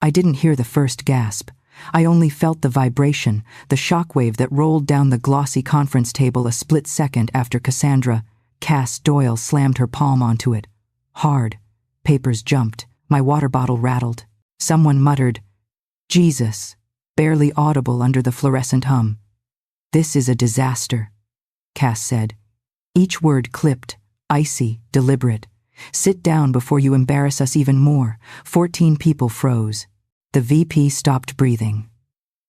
I didn't hear the first gasp. I only felt the vibration, the shockwave that rolled down the glossy conference table a split second after Cass Doyle slammed her palm onto it. Hard. Papers jumped. My water bottle rattled. Someone muttered, "Jesus," barely audible under the fluorescent hum. "This is a disaster," Cass said. Each word clipped, icy, deliberate. "Sit down before you embarrass us even more." 14 people froze. The VP stopped breathing.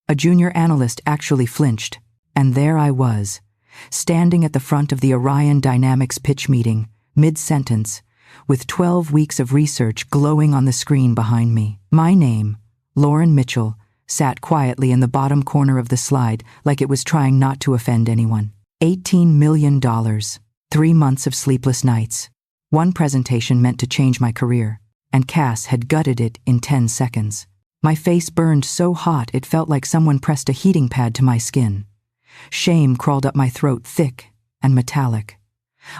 A junior analyst actually flinched, and there I was, standing at the front of the Orion Dynamics pitch meeting, mid-sentence, with 12 weeks of research glowing on the screen behind me. My name, Lauren Mitchell, sat quietly in the bottom corner of the slide like it was trying not to offend anyone. $18 million, 3 months of sleepless nights. One presentation meant to change my career, and Cass had gutted it in 10 seconds. My face burned so hot it felt like someone pressed a heating pad to my skin. Shame crawled up my throat thick and metallic.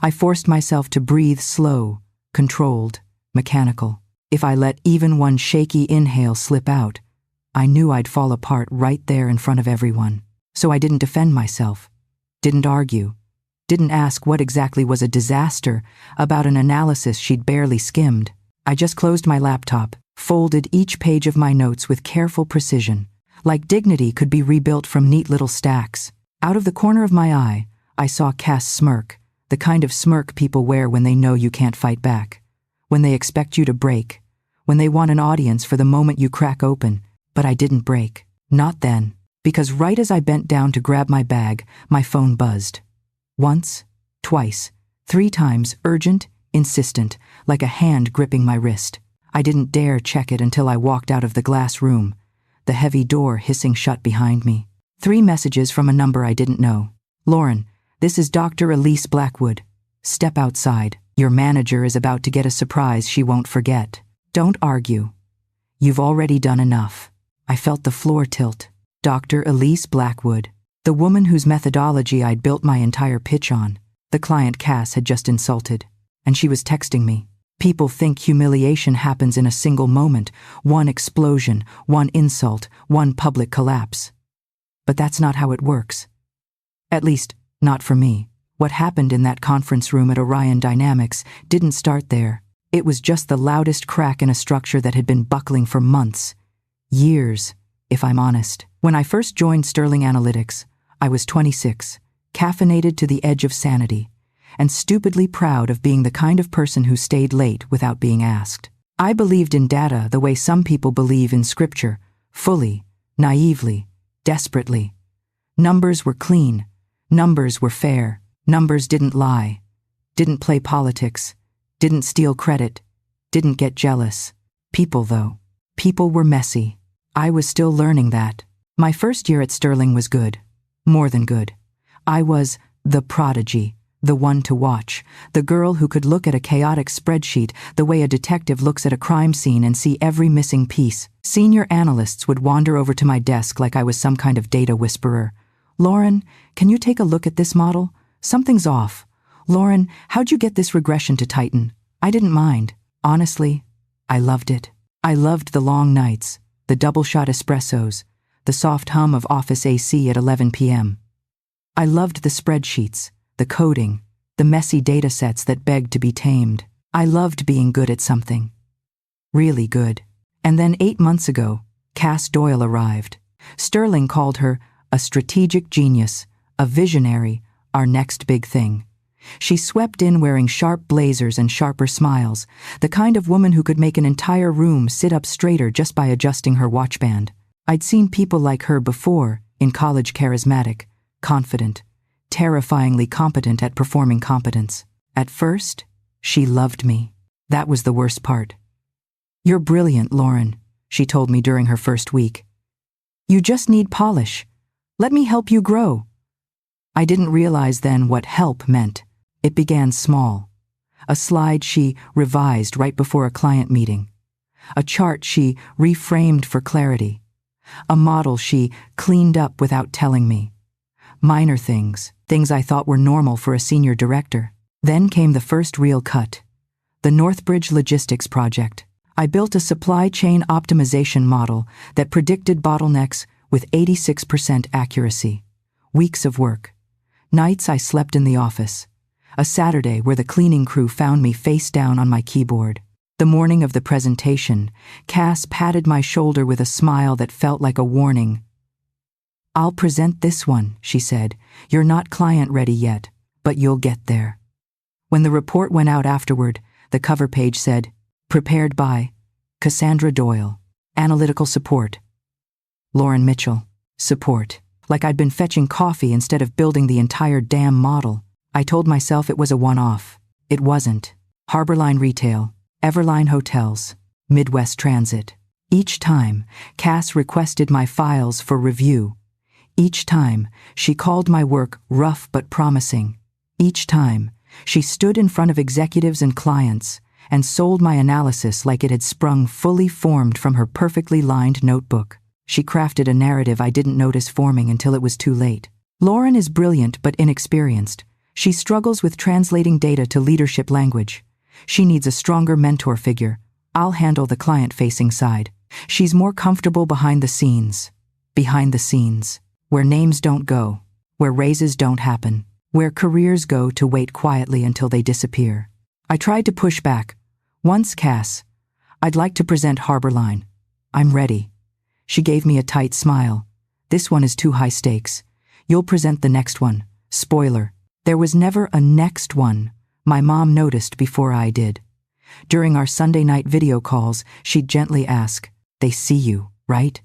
I forced myself to breathe slow, controlled, mechanical. If I let even one shaky inhale slip out, I knew I'd fall apart right there in front of everyone. So I didn't defend myself, didn't argue, didn't ask what exactly was a disaster about an analysis she'd barely skimmed. I just closed my laptop, folded each page of my notes with careful precision, like dignity could be rebuilt from neat little stacks. Out of the corner of my eye, I saw Cass smirk, the kind of smirk people wear when they know you can't fight back, when they expect you to break, when they want an audience for the moment you crack open. But I didn't break. Not then, because right as I bent down to grab my bag, my phone buzzed. Once, twice, 3 times, urgent, insistent, like a hand gripping my wrist. I didn't dare check it until I walked out of the glass room, the heavy door hissing shut behind me. 3 messages from a number I didn't know. "Lauren, this is Dr. Elise Blackwood. Step outside. Your manager is about to get a surprise she won't forget. Don't argue. You've already done enough." I felt the floor tilt. Dr. Elise Blackwood, the woman whose methodology I'd built my entire pitch on, the client Cass had just insulted, and she was texting me. People think humiliation happens in a single moment, one explosion, one insult, one public collapse. But that's not how it works. At least, not for me. What happened in that conference room at Orion Dynamics didn't start there. It was just the loudest crack in a structure that had been buckling for months. Years, if I'm honest. When I first joined Sterling Analytics, I was 26, caffeinated to the edge of sanity, and stupidly proud of being the kind of person who stayed late without being asked. I believed in data the way some people believe in scripture, fully, naively, desperately. Numbers were clean. Numbers were fair. Numbers didn't lie, didn't play politics, didn't steal credit, didn't get jealous. People, though. People were messy. I was still learning that. My first year at Sterling was good. More than good. I was the prodigy, the one to watch, the girl who could look at a chaotic spreadsheet the way a detective looks at a crime scene and see every missing piece. Senior analysts would wander over to my desk like I was some kind of data whisperer. "Lauren, can you take a look at this model? Something's off. Lauren, how'd you get this regression to tighten?" I didn't mind. Honestly, I loved it. I loved the long nights, the double-shot espressos, the soft hum of office AC at 11 p.m. I loved the spreadsheets, the coding, the messy data sets that begged to be tamed. I loved being good at something. Really good. And then 8 months ago, Cass Doyle arrived. Sterling called her a strategic genius, a visionary, our next big thing. She swept in wearing sharp blazers and sharper smiles, the kind of woman who could make an entire room sit up straighter just by adjusting her watchband. I'd seen people like her before, in college, charismatic, confident, terrifyingly competent at performing competence. At first, she loved me. That was the worst part. "You're brilliant, Lauren," she told me during her first week. "You just need polish. Let me help you grow." I didn't realize then what help meant. It began small. A slide she revised right before a client meeting. A chart she reframed for clarity. A model she cleaned up without telling me. Minor things, things I thought were normal for a senior director. Then came the first real cut. The Northbridge Logistics project. I built a supply chain optimization model that predicted bottlenecks with 86% accuracy. Weeks of work. Nights I slept in the office. A Saturday where the cleaning crew found me face down on my keyboard. The morning of the presentation, Cass patted my shoulder with a smile that felt like a warning. "I'll present this one," she said. "You're not client ready yet, but you'll get there." When the report went out afterward, the cover page said, "Prepared by Cassandra Doyle, Analytical Support. Lauren Mitchell, Support." Like I'd been fetching coffee instead of building the entire damn model. I told myself it was a one-off. It wasn't. Harborline Retail, Everline Hotels, Midwest Transit. Each time, Cass requested my files for review. Each time, she called my work rough but promising. Each time, she stood in front of executives and clients and sold my analysis like it had sprung fully formed from her perfectly lined notebook. She crafted a narrative I didn't notice forming until it was too late. Lauren is brilliant but inexperienced. She struggles with translating data to leadership language. She needs a stronger mentor figure. I'll handle the client-facing side. She's more comfortable behind the scenes. Behind the scenes. Where names don't go. Where raises don't happen. Where careers go to wait quietly until they disappear. I tried to push back. "Once, Cass, I'd like to present Harborline. I'm ready." She gave me a tight smile. "This one is too high stakes. You'll present the next one." Spoiler. There was never a next one. My mom noticed before I did. During our Sunday night video calls, she'd gently ask, "They see you, right?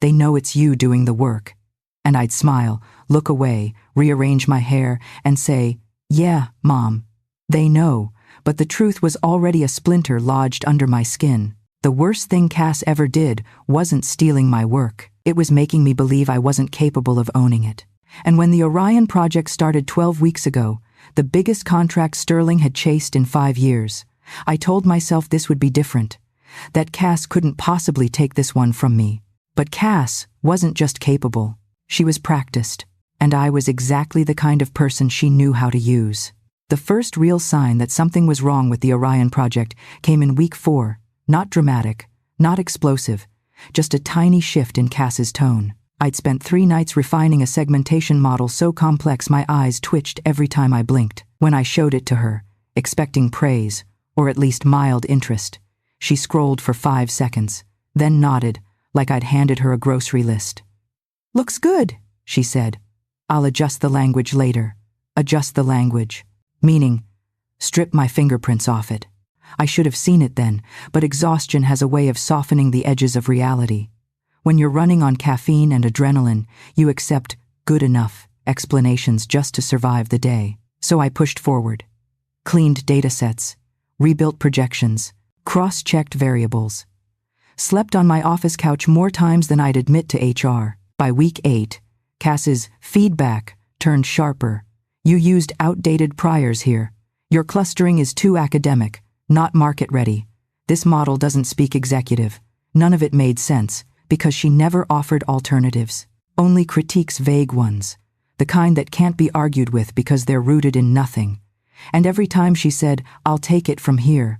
They know it's you doing the work." And I'd smile, look away, rearrange my hair, and say, "Yeah, Mom. They know," but the truth was already a splinter lodged under my skin. The worst thing Cass ever did wasn't stealing my work. It was making me believe I wasn't capable of owning it. And when the Orion project started 12 weeks ago, the biggest contract Sterling had chased in 5 years, I told myself this would be different, that Cass couldn't possibly take this one from me. But Cass wasn't just capable, she was practiced, and I was exactly the kind of person she knew how to use. The first real sign that something was wrong with the Orion project came in week 4. Not dramatic, not explosive, just a tiny shift in Cass's tone. I'd spent 3 nights refining a segmentation model so complex my eyes twitched every time I blinked. When I showed it to her, expecting praise, or at least mild interest, she scrolled for 5 seconds, then nodded, like I'd handed her a grocery list. "Looks good," she said. "I'll adjust the language later." Adjust the language. Meaning, strip my fingerprints off it. I should have seen it then, but exhaustion has a way of softening the edges of reality. When you're running on caffeine and adrenaline, you accept good enough explanations just to survive the day. So I pushed forward. Cleaned datasets, rebuilt projections, cross-checked variables. Slept on my office couch more times than I'd admit to HR. By week 8, Cass's feedback turned sharper. "You used outdated priors here. Your clustering is too academic. Not market-ready. This model doesn't speak executive." None of it made sense, because she never offered alternatives. Only critiques, vague ones. The kind that can't be argued with because they're rooted in nothing. And every time she said, "I'll take it from here,"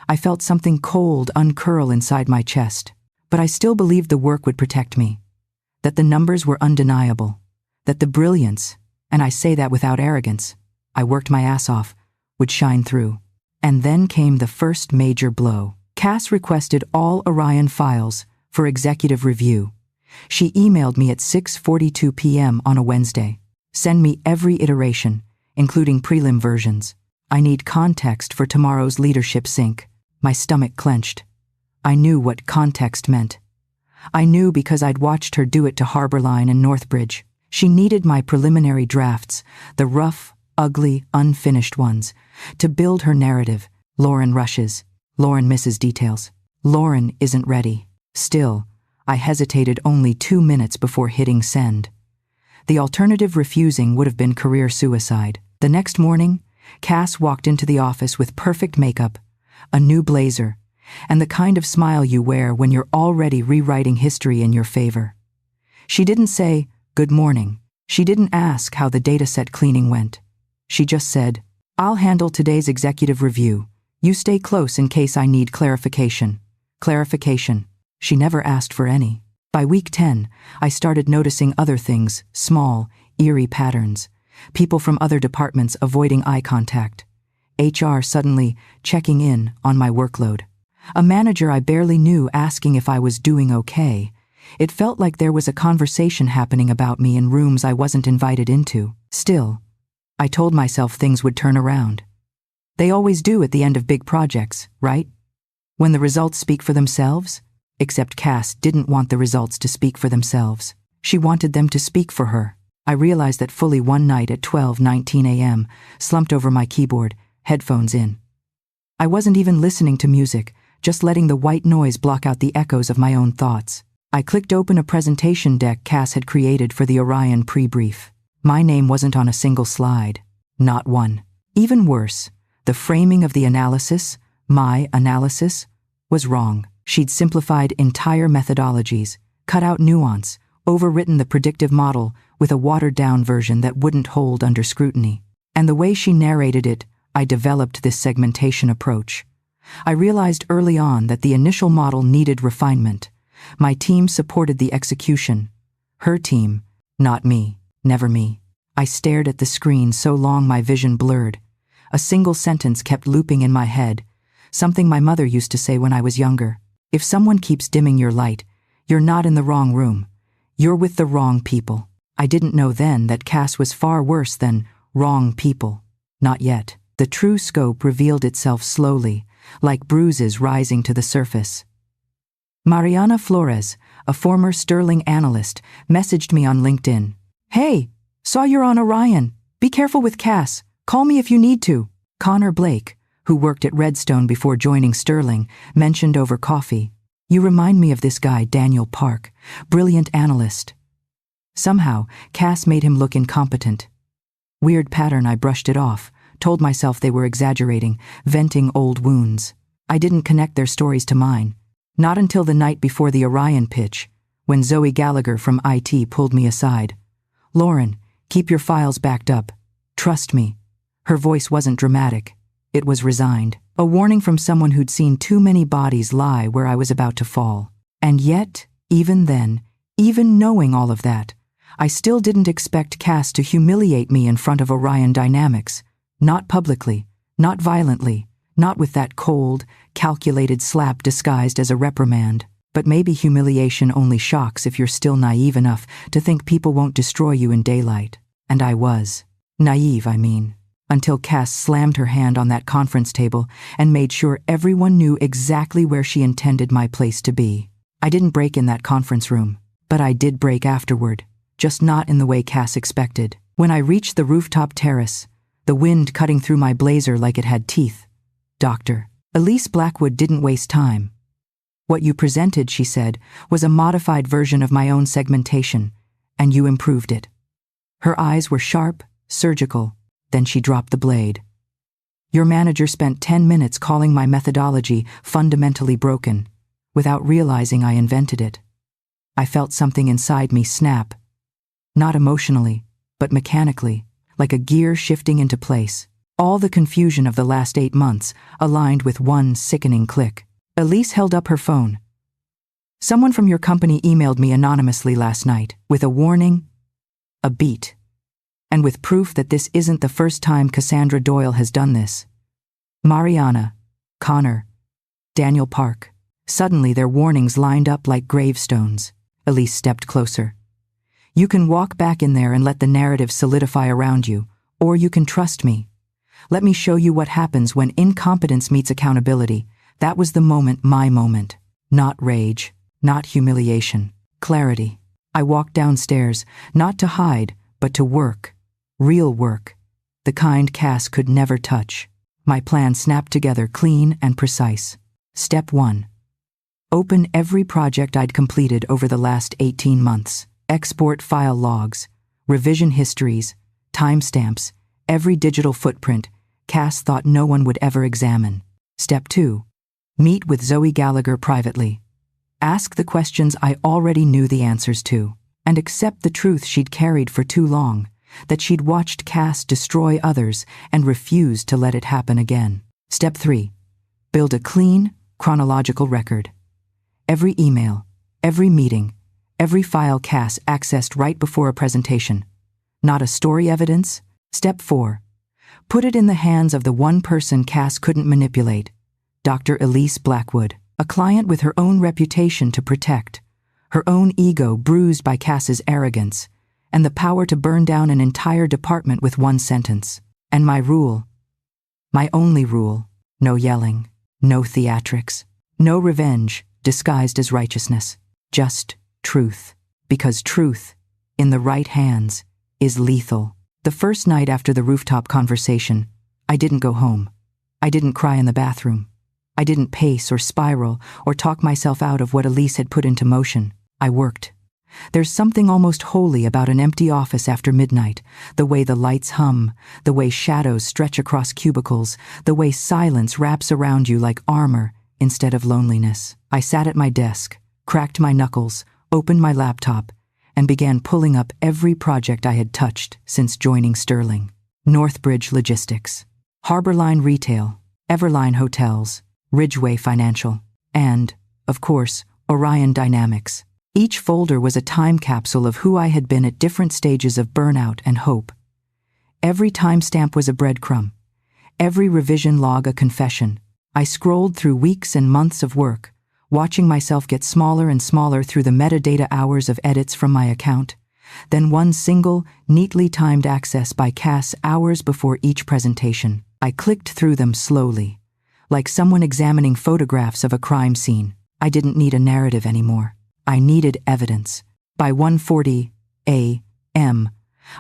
I felt something cold uncurl inside my chest. But I still believed the work would protect me. That the numbers were undeniable. That the brilliance, and I say that without arrogance, I worked my ass off, would shine through. And then came the first major blow. Cass requested all Orion files for executive review. She emailed me at 6:42 p.m. on a Wednesday. "Send me every iteration, including prelim versions. I need context for tomorrow's leadership sync." My stomach clenched. I knew what context meant. I knew because I'd watched her do it to Harborline and Northbridge. She needed my preliminary drafts, the rough, ugly, unfinished ones, to build her narrative. Lauren rushes. Lauren misses details. Lauren isn't ready. Still, I hesitated only 2 minutes before hitting send. The alternative refusing would have been career suicide. The next morning, Cass walked into the office with perfect makeup, a new blazer, and the kind of smile you wear when you're already rewriting history in your favor. She didn't say, "Good morning." She didn't ask how the dataset cleaning went. She just said, "I'll handle today's executive review. You stay close in case I need clarification. Clarification. She never asked for any. By week 10, I started noticing other things, small, eerie patterns. People from other departments avoiding eye contact. HR suddenly checking in on my workload. A manager I barely knew asking if I was doing okay. It felt like there was a conversation happening about me in rooms I wasn't invited into. Still, I told myself things would turn around. They always do at the end of big projects, right? When the results speak for themselves? Except Cass didn't want the results to speak for themselves. She wanted them to speak for her. I realized that fully one night at 12:19 a.m., slumped over my keyboard, headphones in. I wasn't even listening to music, just letting the white noise block out the echoes of my own thoughts. I clicked open a presentation deck Cass had created for the Orion pre-brief. My name wasn't on a single slide. Not one. Even worse, the framing of the analysis, my analysis, was wrong. She'd simplified entire methodologies, cut out nuance, overwritten the predictive model with a watered-down version that wouldn't hold under scrutiny. And the way she narrated it, I developed this segmentation approach. I realized early on that the initial model needed refinement. My team supported the execution. Her team, not me, never me. I stared at the screen so long my vision blurred. A single sentence kept looping in my head, something my mother used to say when I was younger. If someone keeps dimming your light, you're not in the wrong room. You're with the wrong people. I didn't know then that Cass was far worse than wrong people. Not yet. The true scope revealed itself slowly, like bruises rising to the surface. Mariana Flores, a former Sterling analyst, messaged me on LinkedIn. "Hey, saw you're on Orion. Be careful with Cass. Call me if you need to." Connor Blake, who worked at Redstone before joining Sterling, mentioned over coffee. "You remind me of this guy, Daniel Park, brilliant analyst." Somehow, Cass made him look incompetent. Weird pattern. I brushed it off, told myself they were exaggerating, venting old wounds. I didn't connect their stories to mine. Not until the night before the Orion pitch, when Zoe Gallagher from IT pulled me aside. "Lauren, keep your files backed up. Trust me." Her voice wasn't dramatic. It was resigned. A warning from someone who'd seen too many bodies lie where I was about to fall. And yet, even then, even knowing all of that, I still didn't expect Cass to humiliate me in front of Orion Dynamics. Not publicly, not violently, not with that cold, calculated slap disguised as a reprimand. But maybe humiliation only shocks if you're still naive enough to think people won't destroy you in daylight. And I was. Naive, I mean. Until Cass slammed her hand on that conference table and made sure everyone knew exactly where she intended my place to be. I didn't break in that conference room, but I did break afterward, just not in the way Cass expected. When I reached the rooftop terrace, the wind cutting through my blazer like it had teeth. "Dr. Elise Blackwood didn't waste time. What you presented," she said, "was a modified version of my own segmentation, and you improved it." Her eyes were sharp, surgical. Then she dropped the blade. "Your manager spent 10 minutes calling my methodology fundamentally broken, without realizing I invented it." I felt something inside me snap. Not emotionally, but mechanically, like a gear shifting into place. All the confusion of the last 8 months aligned with one sickening click. Elise held up her phone. "Someone from your company emailed me anonymously last night, with a warning, a beat, and with proof that this isn't the first time Cassandra Doyle has done this. Mariana, Connor, Daniel Park." Suddenly their warnings lined up like gravestones. Elise stepped closer. "You can walk back in there and let the narrative solidify around you, or you can trust me. Let me show you what happens when incompetence meets accountability." That was the moment, my moment. Not rage, not humiliation, clarity. I walked downstairs, not to hide, but to work. Real work. The kind Cass could never touch. My plan snapped together, clean and precise. Step 1. Open every project I'd completed over the last 18 months. Export file logs, revision histories, timestamps, every digital footprint Cass thought no one would ever examine. Step 2. Meet with Zoe Gallagher privately. Ask the questions I already knew the answers to, and accept the truth she'd carried for too long, that she'd watched Cass destroy others and refused to let it happen again. Step 3. Build a clean, chronological record. Every email, every meeting, every file Cass accessed right before a presentation. Not a story evidence. Step 4. Put it in the hands of the one person Cass couldn't manipulate, Dr. Elise Blackwood, a client with her own reputation to protect, her own ego bruised by Cass's arrogance, and the power to burn down an entire department with one sentence. And my rule, my only rule, no yelling, no theatrics, no revenge disguised as righteousness, just truth. Because truth, in the right hands, is lethal. The first night after the rooftop conversation, I didn't go home. I didn't cry in the bathroom. I didn't pace or spiral or talk myself out of what Elise had put into motion. I worked. There's something almost holy about an empty office after midnight, the way the lights hum, the way shadows stretch across cubicles, the way silence wraps around you like armor instead of loneliness. I sat at my desk, cracked my knuckles, opened my laptop, and began pulling up every project I had touched since joining Sterling. Northbridge Logistics, Harborline Retail, Everline Hotels, Ridgeway Financial, and, of course, Orion Dynamics. Each folder was a time capsule of who I had been at different stages of burnout and hope. Every timestamp was a breadcrumb, every revision log a confession. I scrolled through weeks and months of work, watching myself get smaller and smaller through the metadata hours of edits from my account, then one single, neatly timed access by Cass hours before each presentation. I clicked through them slowly, like someone examining photographs of a crime scene. I didn't need a narrative anymore. I needed evidence. By 1:40 a.m.,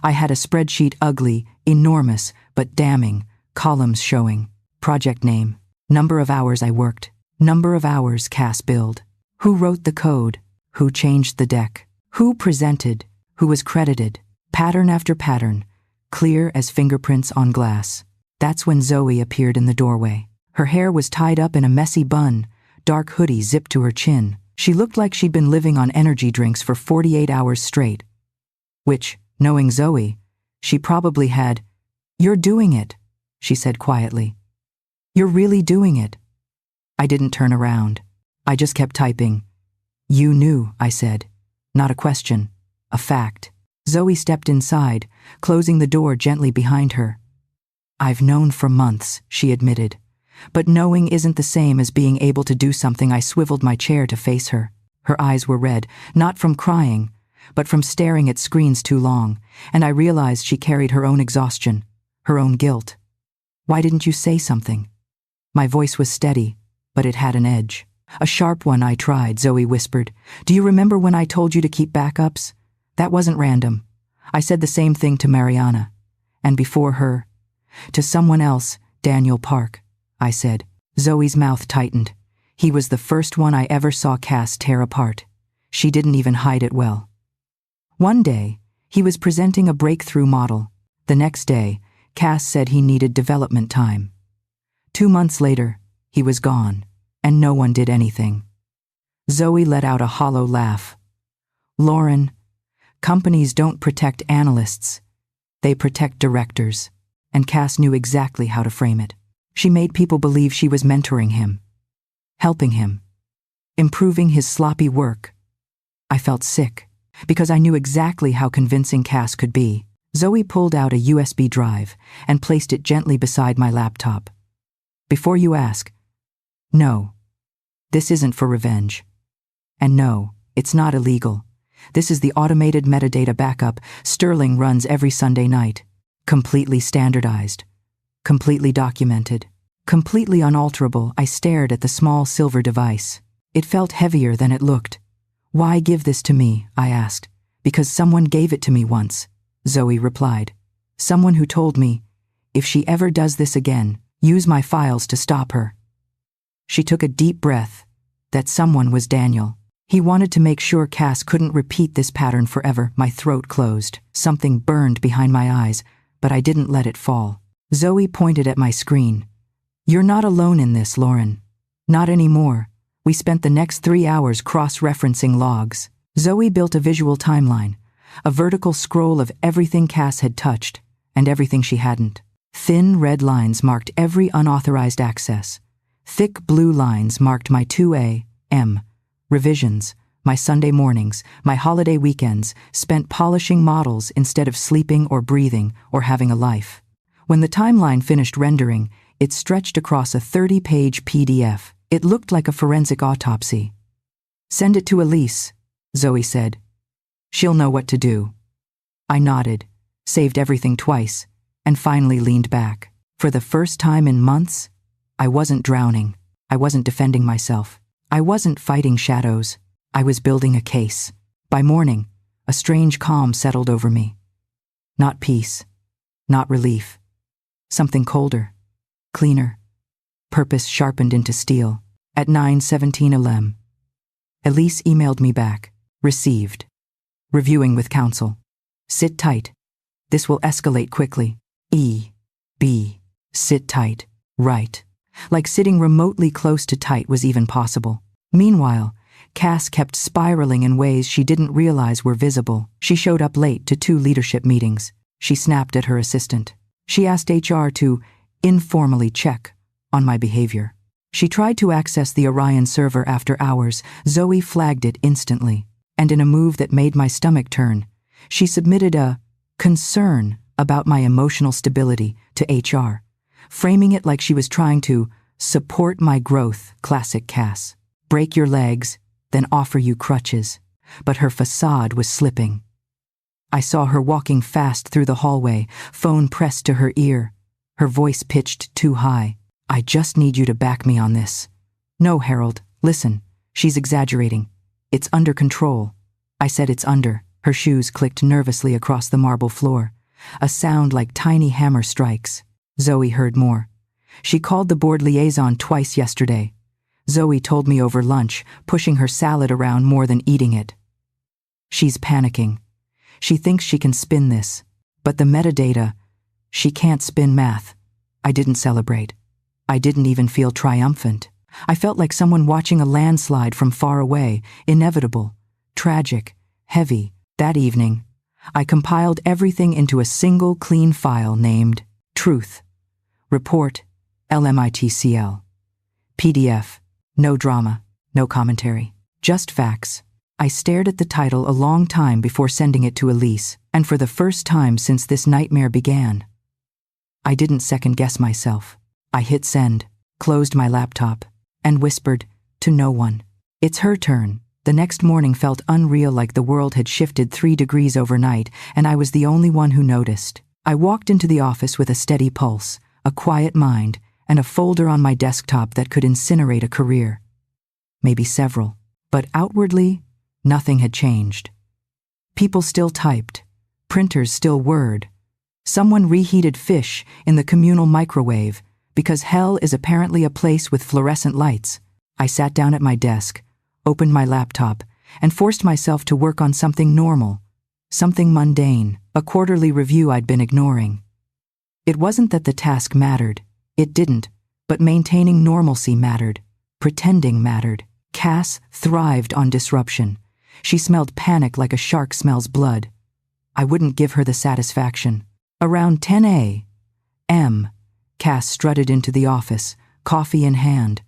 I had a spreadsheet ugly, enormous, but damning, columns showing project name, number of hours I worked, number of hours Cass billed, who wrote the code, who changed the deck, who presented, who was credited, pattern after pattern, clear as fingerprints on glass. That's when Zoe appeared in the doorway. Her hair was tied up in a messy bun, dark hoodie zipped to her chin. She looked like she'd been living on energy drinks for 48 hours straight. Which, knowing Zoe, she probably had. "You're doing it," she said quietly. "You're really doing it." I didn't turn around. I just kept typing. "You knew," I said. Not a question, a fact. Zoe stepped inside, closing the door gently behind her. "I've known for months," she admitted. "But knowing isn't the same as being able to do something." I swiveled my chair to face her. Her eyes were red, not from crying, but from staring at screens too long, and I realized she carried her own exhaustion, her own guilt. "Why didn't you say something?" My voice was steady, but it had an edge. "A sharp one I tried," Zoe whispered. "Do you remember when I told you to keep backups? That wasn't random. I said the same thing to Mariana. And before her, to someone else, Daniel Park, I said." Zoe's mouth tightened. He was the first one I ever saw Cass tear apart. She didn't even hide it well. One day, he was presenting a breakthrough model. The next day, Cass said he needed development time. 2 months later, he was gone, and no one did anything. Zoe let out a hollow laugh. "Lauren, companies don't protect analysts. They protect directors." And Cass knew exactly how to frame it. She made people believe she was mentoring him, helping him, improving his sloppy work. I felt sick, because I knew exactly how convincing Cass could be. Zoe pulled out a USB drive and placed it gently beside my laptop. "Before you ask, no, this isn't for revenge. And no, it's not illegal. This is the automated metadata backup Sterling runs every Sunday night. Completely standardized. Completely documented. Completely unalterable." I stared at the small silver device. It felt heavier than it looked. "Why give this to me?" I asked. "Because someone gave it to me once," Zoe replied. "Someone who told me, if she ever does this again, use my files to stop her." She took a deep breath. That someone was Daniel. He wanted to make sure Cass couldn't repeat this pattern forever. My throat closed. Something burned behind my eyes, but I didn't let it fall. Zoe pointed at my screen. "You're not alone in this, Lauren. Not anymore." We spent the next 3 hours cross-referencing logs. Zoe built a visual timeline, a vertical scroll of everything Cass had touched and everything she hadn't. Thin red lines marked every unauthorized access, Thick blue lines marked my 2 a.m. revisions, my Sunday mornings, my holiday weekends, spent polishing models instead of sleeping or breathing or having a life. When the timeline finished rendering, it stretched across a 30-page PDF. It looked like a forensic autopsy. "Send it to Elise," Zoe said. "She'll know what to do." I nodded, saved everything twice, and finally leaned back. For the first time in months, I wasn't drowning. I wasn't defending myself. I wasn't fighting shadows. I was building a case. By morning, a strange calm settled over me. Not peace, not relief. Something colder, cleaner. Purpose sharpened into steel. At 9:17 a.m. Elise emailed me back. Received. Reviewing with counsel. Sit tight. This will escalate quickly. E.B. Sit tight. Right. Like sitting remotely close to tight was even possible. Meanwhile, Cass kept spiraling in ways she didn't realize were visible. She showed up late to 2 leadership meetings. She snapped at her assistant. She asked HR to informally check on my behavior. She tried to access the Orion server after hours. Zoe flagged it instantly. And in a move that made my stomach turn, she submitted a concern about my emotional stability to HR, framing it like she was trying to support my growth. Classic Cass. Break your legs, then offer you crutches. But her facade was slipping. I saw her walking fast through the hallway, phone pressed to her ear, her voice pitched too high. "I just need you to back me on this." "No, Harold, listen, she's exaggerating. It's under control." I said it's under. Her shoes clicked nervously across the marble floor, a sound like tiny hammer strikes. Zoe heard more. "She called the board liaison twice yesterday. Zoe told me over lunch, pushing her salad around more than eating it. She's panicking. She thinks she can spin this, but the metadata, she can't spin math." I didn't celebrate. I didn't even feel triumphant. I felt like someone watching a landslide from far away, inevitable, tragic, heavy. That evening, I compiled everything into a single clean file named Truth. Report, LMITCL. PDF, no drama, no commentary, just facts. I stared at the title a long time before sending it to Elise, and for the first time since this nightmare began, I didn't second-guess myself. I hit send, closed my laptop, and whispered to no one. It's her turn. The next morning felt unreal, like the world had shifted 3 degrees overnight, and I was the only one who noticed. I walked into the office with a steady pulse, a quiet mind, and a folder on my desktop that could incinerate a career. Maybe several. But outwardly, nothing had changed. People still typed. Printers still whirred. Someone reheated fish in the communal microwave, because hell is apparently a place with fluorescent lights. I sat down at my desk, opened my laptop, and forced myself to work on something normal, something mundane, a quarterly review I'd been ignoring. It wasn't that the task mattered. It didn't. But maintaining normalcy mattered. Pretending mattered. Cass thrived on disruption. She smelled panic like a shark smells blood. I wouldn't give her the satisfaction. Around 10 a.m., Cass strutted into the office, coffee in hand.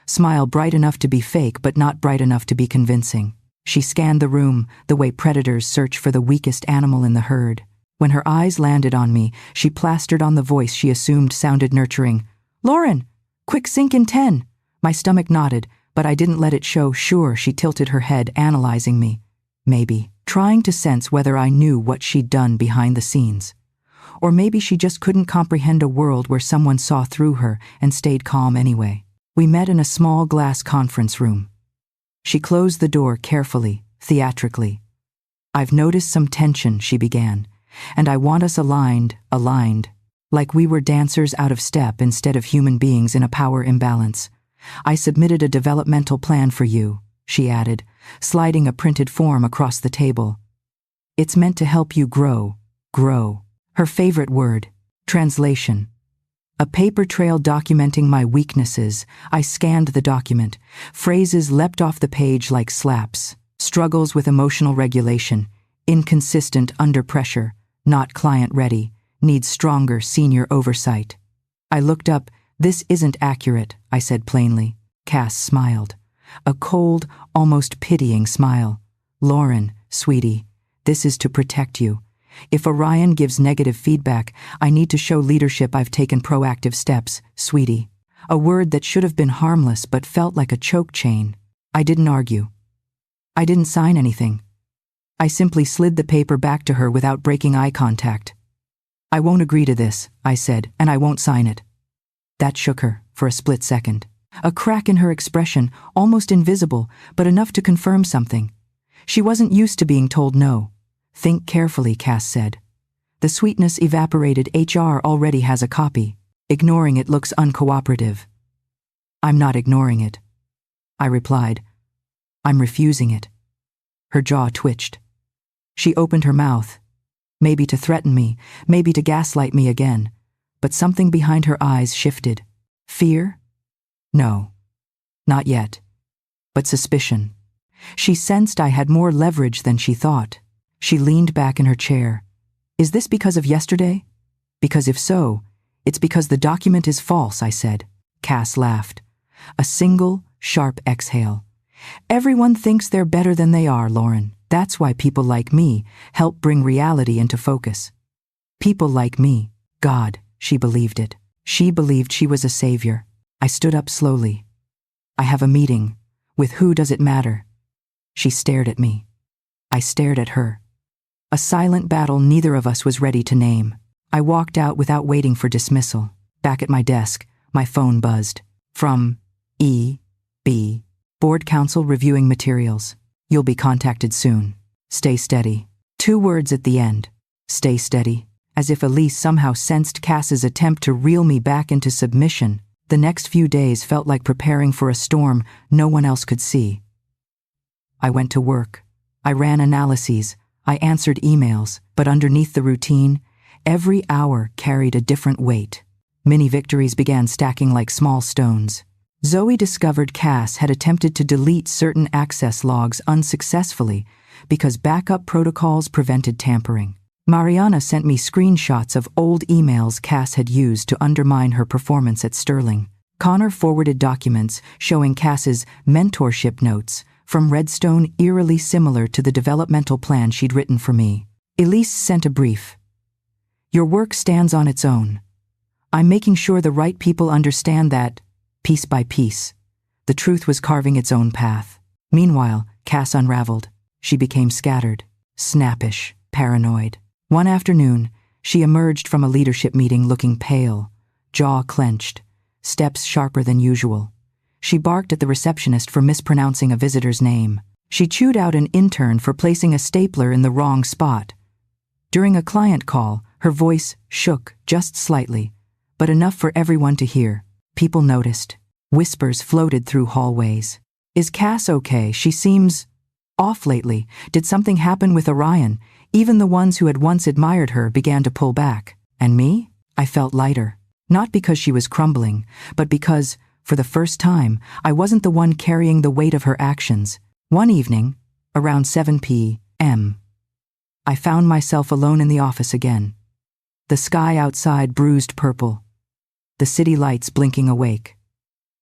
Smile bright enough to be fake, but not bright enough to be convincing. She scanned the room the way predators search for the weakest animal in the herd. When her eyes landed on me, she plastered on the voice she assumed sounded nurturing. "Lauren, quick sync in 10. My stomach nodded, but I didn't let it show. Sure, she tilted her head, analyzing me. Maybe, trying to sense whether I knew what she'd done behind the scenes. Or maybe she just couldn't comprehend a world where someone saw through her and stayed calm anyway. We met in a small glass conference room. She closed the door carefully, theatrically. "I've noticed some tension," she began, "and I want us aligned, like we were dancers out of step instead of human beings in a power imbalance. I submitted a developmental plan for you," she added, sliding a printed form across the table. "It's meant to help you grow. Her favorite word, translation. A paper trail documenting my weaknesses. I scanned the document. Phrases leapt off the page like slaps. Struggles with emotional regulation. Inconsistent under pressure. Not client ready. Needs stronger senior oversight. I looked up This isn't accurate, I said plainly. Cass smiled. A cold, almost pitying smile. Lauren, sweetie, this is to protect you. If Orion gives negative feedback, I need to show leadership I've taken proactive steps, sweetie. A word that should have been harmless but felt like a choke chain. I didn't argue. I didn't sign anything. I simply slid the paper back to her without breaking eye contact. I won't agree to this, I said, and I won't sign it. That shook her for a split second. A crack in her expression, almost invisible, but enough to confirm something. She wasn't used to being told no. Think carefully, Cass said. The sweetness evaporated. HR already has a copy. Ignoring it looks uncooperative. I'm not ignoring it, I replied. I'm refusing it. Her jaw twitched. She opened her mouth, maybe to threaten me, maybe to gaslight me again, but something behind her eyes shifted. Fear? No, not yet. But suspicion. She sensed I had more leverage than she thought. She leaned back in her chair. Is this because of yesterday? Because if so, it's because the document is false, I said. Cass laughed. A single, sharp exhale. Everyone thinks they're better than they are, Lauren. That's why people like me help bring reality into focus. People like me. God, she believed it. She believed she was a savior. I stood up slowly. I have a meeting. With who does it matter? She stared at me. I stared at her. A silent battle neither of us was ready to name. I walked out without waiting for dismissal. Back at my desk, my phone buzzed. From E.B. Board Counsel reviewing materials. You'll be contacted soon. Stay steady. 2 words at the end. Stay steady. As if Elise somehow sensed Cass's attempt to reel me back into submission, the next few days felt like preparing for a storm no one else could see. I went to work. I ran analyses. I answered emails, but underneath the routine, every hour carried a different weight. Mini victories began stacking like small stones. Zoe discovered Cass had attempted to delete certain access logs unsuccessfully because backup protocols prevented tampering. Mariana sent me screenshots of old emails Cass had used to undermine her performance at Sterling. Connor forwarded documents showing Cass's mentorship notes from Redstone eerily similar to the developmental plan she'd written for me. Elise sent a brief. Your work stands on its own. I'm making sure the right people understand that, piece by piece, the truth was carving its own path. Meanwhile, Cass unraveled. She became scattered, snappish, paranoid. One afternoon, she emerged from a leadership meeting looking pale, jaw clenched, steps sharper than usual. She barked at the receptionist for mispronouncing a visitor's name. She chewed out an intern for placing a stapler in the wrong spot. During a client call, her voice shook just slightly, but enough for everyone to hear. People noticed. Whispers floated through hallways. Is Cass okay? She seems off lately. Did something happen with Orion? Even the ones who had once admired her began to pull back. And me? I felt lighter. Not because she was crumbling, but because, for the first time, I wasn't the one carrying the weight of her actions. One evening, around 7 p.m., I found myself alone in the office again. The sky outside bruised purple. The city lights blinking awake.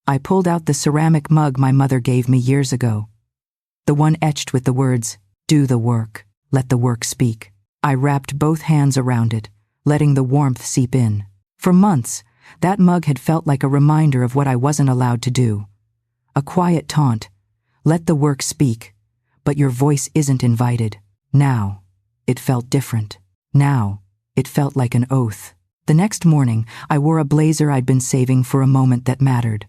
I pulled out the ceramic mug my mother gave me years ago. The one etched with the words, "Do the work, let the work speak." I wrapped both hands around it, letting the warmth seep in. For months, that mug had felt like a reminder of what I wasn't allowed to do. A quiet taunt. Let the work speak, but your voice isn't invited. Now, it felt different. Now, it felt like an oath. The next morning, I wore a blazer I'd been saving for a moment that mattered.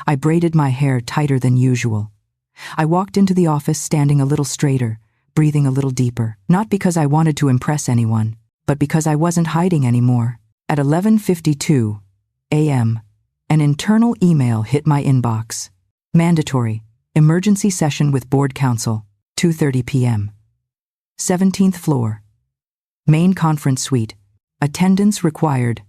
I braided my hair tighter than usual. I walked into the office standing a little straighter, breathing a little deeper, not because I wanted to impress anyone, but because I wasn't hiding anymore. At 11:52 a.m., an internal email hit my inbox. Mandatory, emergency session with board counsel, 2:30 p.m. 17th floor. Main conference suite. Attendance required.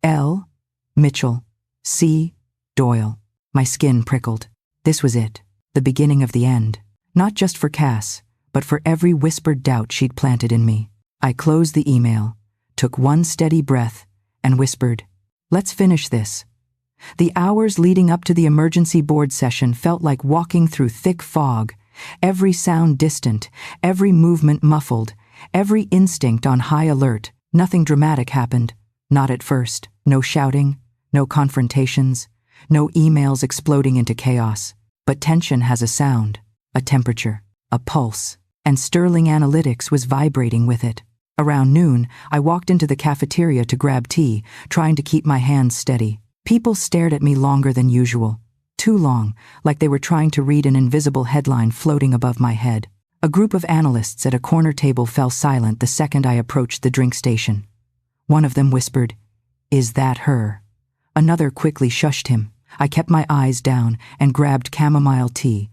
L. Mitchell. C. Doyle. My skin prickled. This was it, the beginning of the end. Not just for Cass, but for every whispered doubt she'd planted in me. I closed the email, took one steady breath, and whispered, "Let's finish this." The hours leading up to the emergency board session felt like walking through thick fog, every sound distant, every movement muffled, every instinct on high alert. Nothing dramatic happened. Not at first. No shouting, no confrontations, no emails exploding into chaos. But tension has a sound, a temperature, a pulse, and Sterling Analytics was vibrating with it. Around noon, I walked into the cafeteria to grab tea, trying to keep my hands steady. People stared at me longer than usual. Too long, like they were trying to read an invisible headline floating above my head. A group of analysts at a corner table fell silent the second I approached the drink station. One of them whispered, "Is that her?" Another quickly shushed him. I kept my eyes down and grabbed chamomile tea,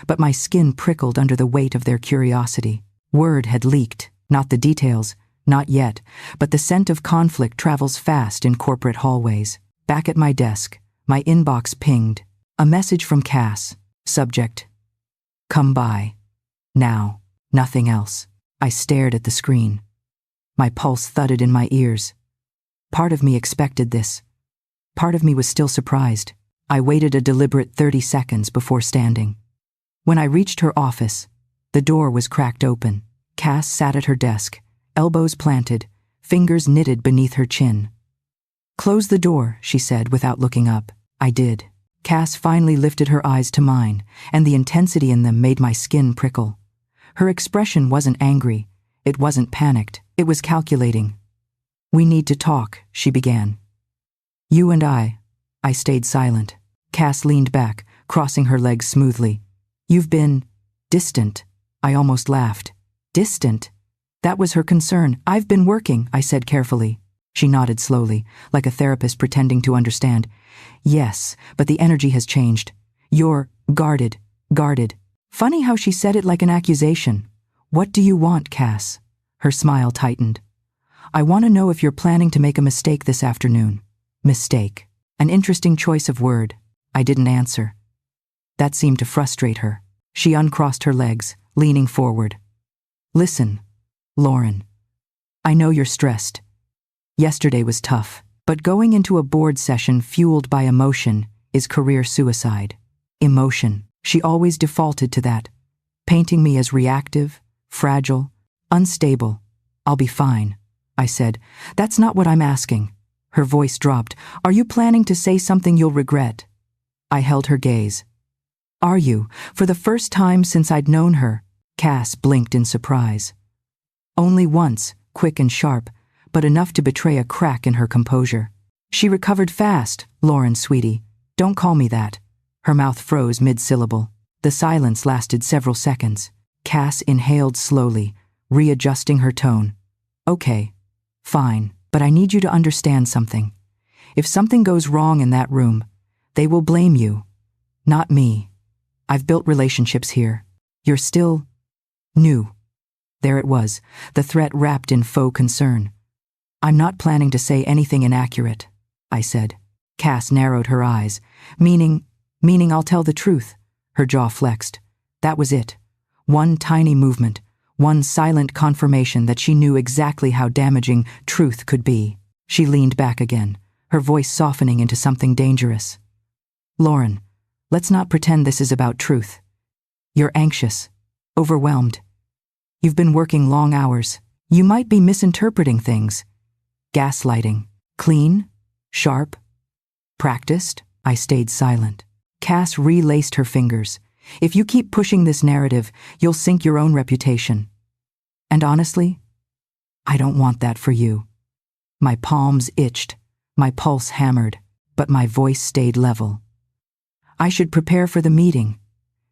but my skin prickled under the weight of their curiosity. Word had leaked, not the details, not yet, but the scent of conflict travels fast in corporate hallways. Back at my desk, my inbox pinged. A message from Cass. Subject: "Come by. Now." Nothing else. I stared at the screen. My pulse thudded in my ears. Part of me expected this. Part of me was still surprised. I waited a deliberate 30 seconds before standing. When I reached her office, the door was cracked open. Cass sat at her desk, elbows planted, fingers knitted beneath her chin. "Close the door," she said without looking up. I did. Cass finally lifted her eyes to mine, and the intensity in them made my skin prickle. Her expression wasn't angry. It wasn't panicked. It was calculating. "We need to talk," she began. "You and I." I stayed silent. Cass leaned back, crossing her legs smoothly. "You've been distant." I almost laughed. Distant? That was her concern. "I've been working," I said carefully. She nodded slowly, like a therapist pretending to understand. "Yes, but the energy has changed. You're guarded. Funny how she said it like an accusation. "What do you want, Cass?" Her smile tightened. "I want to know if you're planning to make a mistake this afternoon." Mistake. An interesting choice of word. I didn't answer. That seemed to frustrate her. She uncrossed her legs, leaning forward. "Listen, Lauren. I know you're stressed. Yesterday was tough, but going into a board session fueled by emotion is career suicide. Emotion. She always defaulted to that, painting me as reactive, fragile, unstable. "I'll be fine," I said. "That's not what I'm asking." Her voice dropped. "Are you planning to say something you'll regret?" I held her gaze. "Are you?" For the first time since I'd known her, Cass blinked in surprise. Only once, quick and sharp, but enough to betray a crack in her composure. "She recovered fast, Lauren, sweetie. Don't call me that." Her mouth froze mid-syllable. The silence lasted several seconds. Cass inhaled slowly, readjusting her tone. "Okay, fine, but I need you to understand something. If something goes wrong in that room, they will blame you, not me. I've built relationships here. You're still new." There it was, the threat wrapped in faux concern. "I'm not planning to say anything inaccurate," I said. Cass narrowed her eyes. Meaning I'll tell the truth." Her jaw flexed. That was it. One tiny movement, one silent confirmation that she knew exactly how damaging truth could be. She leaned back again, her voice softening into something dangerous. "Lauren, let's not pretend this is about truth. You're anxious, overwhelmed. You've been working long hours. You might be misinterpreting things. Gaslighting. Clean? Sharp? Practiced?" I stayed silent. Cass relaced her fingers. "If you keep pushing this narrative, you'll sink your own reputation. And honestly, I don't want that for you." My palms itched, my pulse hammered, but my voice stayed level. "I should prepare for the meeting."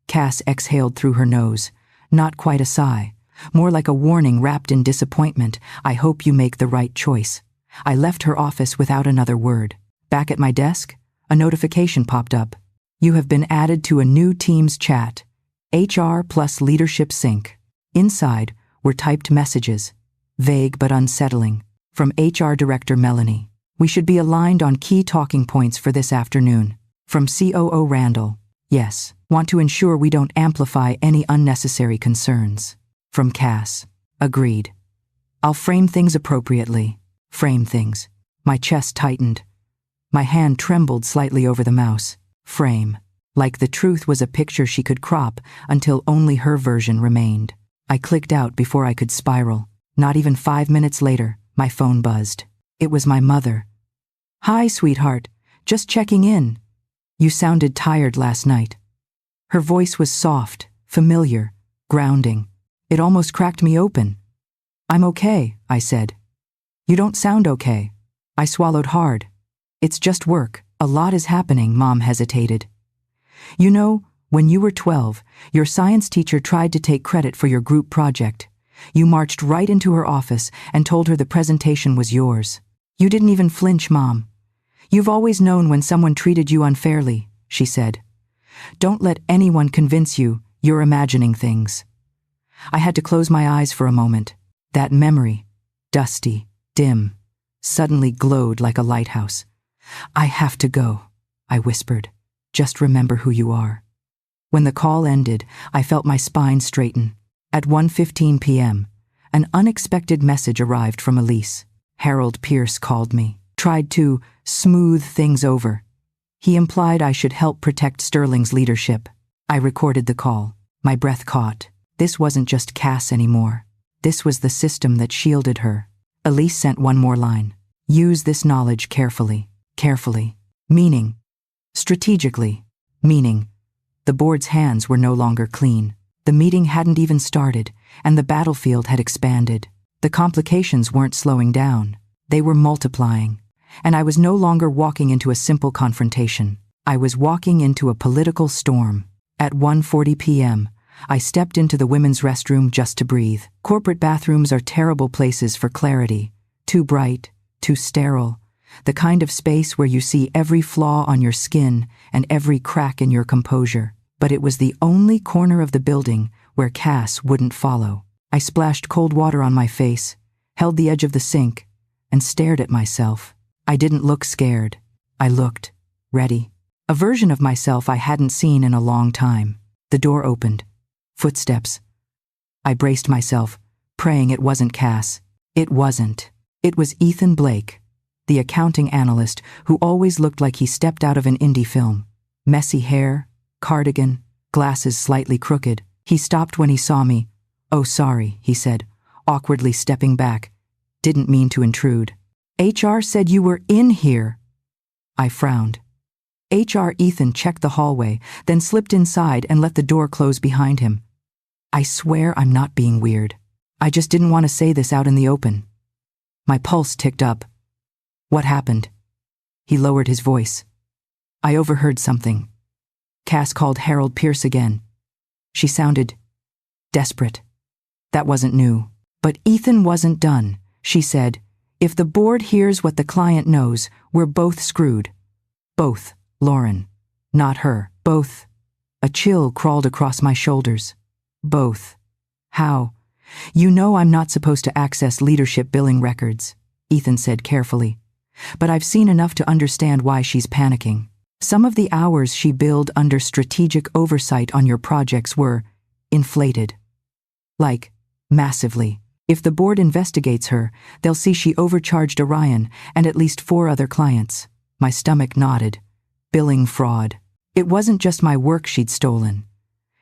Cass exhaled through her nose, not quite a sigh, more like a warning wrapped in disappointment. "I hope you make the right choice." I left her office without another word. Back at my desk, a notification popped up. "You have been added to a new Teams chat. HR plus Leadership Sync." Inside were typed messages, vague but unsettling, from HR Director Melanie. "We should be aligned on key talking points for this afternoon." From COO Randall. "Yes, want to ensure we don't amplify any unnecessary concerns." From Cass. "Agreed. I'll frame things appropriately." Frame things. My chest tightened. My hand trembled slightly over the mouse. Frame. Like the truth was a picture she could crop until only her version remained. I clicked out before I could spiral. Not even 5 minutes later, my phone buzzed. It was my mother. "Hi, sweetheart. Just checking in. You sounded tired last night." Her voice was soft, familiar, grounding. It almost cracked me open. "I'm okay," I said. "You don't sound okay." I swallowed hard. "It's just work. A lot is happening," Mom hesitated. "You know, when you were 12, your science teacher tried to take credit for your group project. You marched right into her office and told her the presentation was yours. You didn't even flinch, Mom. You've always known when someone treated you unfairly," she said. "Don't let anyone convince you you're imagining things." I had to close my eyes for a moment. That memory, dusty, dim, suddenly glowed like a lighthouse. "I have to go," I whispered. "Just remember who you are." When the call ended, I felt my spine straighten. At 1:15 p.m., an unexpected message arrived from Elise. Harold Pierce called me, tried to smooth things over. He implied I should help protect Sterling's leadership. I recorded the call. My breath caught. This wasn't just Cass anymore. This was the system that shielded her. Elise sent one more line. "Use this knowledge carefully." Carefully. Meaning. Strategically. Meaning. The board's hands were no longer clean. The meeting hadn't even started, and the battlefield had expanded. The complications weren't slowing down. They were multiplying. And I was no longer walking into a simple confrontation. I was walking into a political storm. At 1:40 p.m., I stepped into the women's restroom just to breathe. Corporate bathrooms are terrible places for clarity. Too bright, too sterile. The kind of space where you see every flaw on your skin and every crack in your composure. But it was the only corner of the building where Cass wouldn't follow. I splashed cold water on my face, held the edge of the sink, and stared at myself. I didn't look scared. I looked ready. A version of myself I hadn't seen in a long time. The door opened. Footsteps. I braced myself, praying it wasn't Cass. It wasn't. It was Ethan Blake, the accounting analyst who always looked like he stepped out of an indie film. Messy hair, cardigan, glasses slightly crooked. He stopped when he saw me. "Oh, sorry," he said, awkwardly stepping back. "Didn't mean to intrude." "HR said you were in here." I frowned. HR Ethan checked the hallway, then slipped inside and let the door close behind him. "I swear I'm not being weird. I just didn't want to say this out in the open." My pulse ticked up. "What happened?" He lowered his voice. "I overheard something." Cass called Harold Pierce again. She sounded desperate. That wasn't new. "But Ethan wasn't done," she said. "If the board hears what the client knows, we're both screwed." Both, Lauren. Not her. Both. A chill crawled across my shoulders. Both. How? "You know I'm not supposed to access leadership billing records," Ethan said carefully. "But I've seen enough to understand why she's panicking. Some of the hours she billed under strategic oversight on your projects were inflated. Like, massively. If the board investigates her, they'll see she overcharged Orion and at least 4 other clients." My stomach nodded. Billing fraud. It wasn't just my work she'd stolen.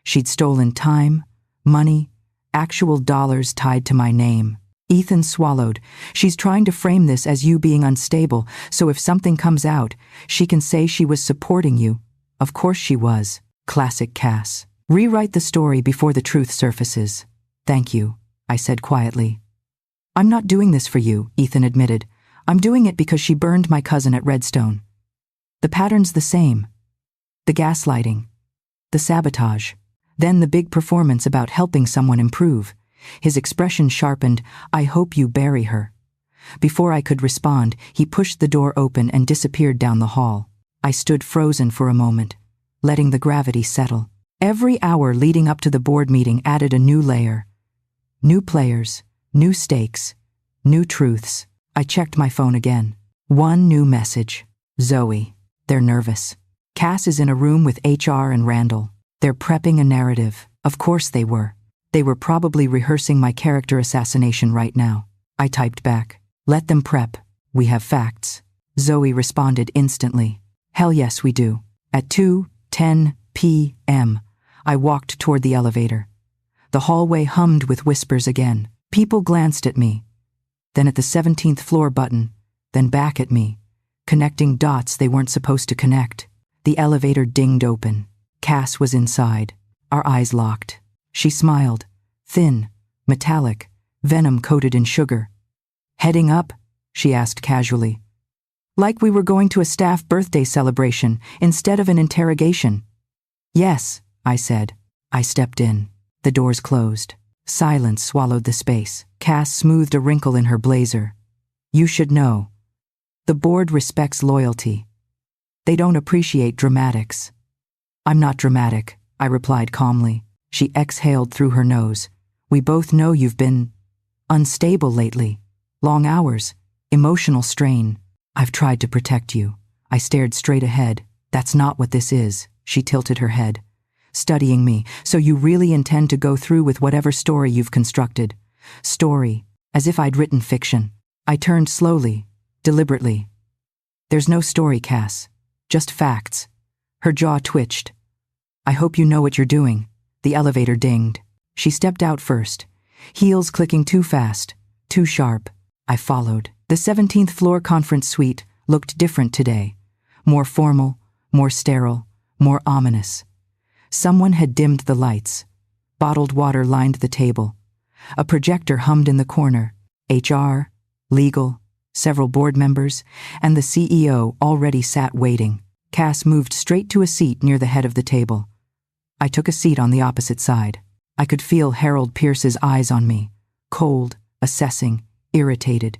She'd stolen time, money, actual dollars tied to my name. Ethan swallowed. "She's trying to frame this as you being unstable, so if something comes out, she can say she was supporting you." Of course she was. Classic Cass. "Rewrite the story before the truth surfaces." "Thank you," I said quietly. "I'm not doing this for you," Ethan admitted. "I'm doing it because she burned my cousin at Redstone. The pattern's the same. The gaslighting. The sabotage. Then the big performance about helping someone improve." His expression sharpened. "I hope you bury her." Before I could respond, he pushed the door open and disappeared down the hall. I stood frozen for a moment, letting the gravity settle. Every hour leading up to the board meeting added a new layer. New players, new stakes, new truths. I checked my phone again. One new message. "Zoe, they're nervous. Cass is in a room with HR and Randall. They're prepping a narrative." Of course they were. They were probably rehearsing my character assassination right now. I typed back. "Let them prep. We have facts." Zoe responded instantly. Hell yes, we do. At 2:10 p.m., I walked toward the elevator. The hallway hummed with whispers again. People glanced at me, then at the 17th floor button, then back at me, connecting dots they weren't supposed to connect. The elevator dinged open. Cass was inside. Our eyes locked. She smiled, thin, metallic, venom coated in sugar. Heading up? She asked casually. Like we were going to a staff birthday celebration instead of an interrogation. Yes, I said. I stepped in. The doors closed. Silence swallowed the space. Cass smoothed a wrinkle in her blazer. You should know. The board respects loyalty. They don't appreciate dramatics. I'm not dramatic, I replied calmly. She exhaled through her nose. We both know you've been unstable lately. Long hours. Emotional strain. I've tried to protect you. I stared straight ahead. That's not what this is. She tilted her head. Studying me, so you really intend to go through with whatever story you've constructed. Story, as if I'd written fiction. I turned slowly, deliberately. There's no story, Cass. Just facts. Her jaw twitched. I hope you know what you're doing. The elevator dinged. She stepped out first, heels clicking too fast, too sharp. I followed. The 17th floor conference suite looked different today. More formal, more sterile, more ominous. Someone had dimmed the lights. Bottled water lined the table. A projector hummed in the corner. HR, legal, several board members, and the CEO already sat waiting. Cass moved straight to a seat near the head of the table. I took a seat on the opposite side. I could feel Harold Pierce's eyes on me, cold, assessing, irritated.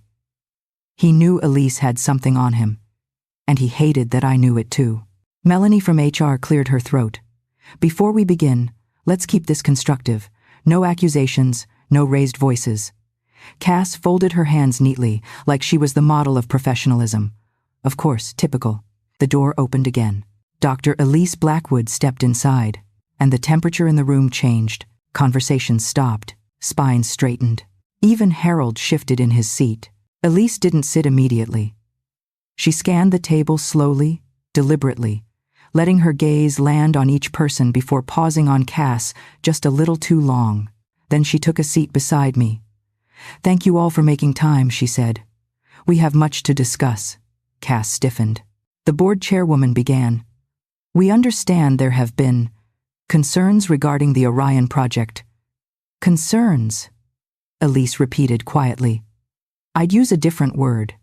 He knew Elise had something on him, and he hated that I knew it too. Melanie from HR cleared her throat. Before we begin, let's keep this constructive. No accusations, no raised voices. Cass folded her hands neatly, like she was the model of professionalism. Of course, typical. The door opened again. Dr. Elise Blackwood stepped inside, and the temperature in the room changed. Conversations stopped. Spines straightened. Even Harold shifted in his seat. Elise didn't sit immediately. She scanned the table slowly, deliberately, letting her gaze land on each person before pausing on Cass just a little too long. Then she took a seat beside me. Thank you all for making time, she said. We have much to discuss. Cass stiffened. The board chairwoman began. We understand there have been concerns regarding the Orion project. Concerns, Elise repeated quietly. I'd use a different word.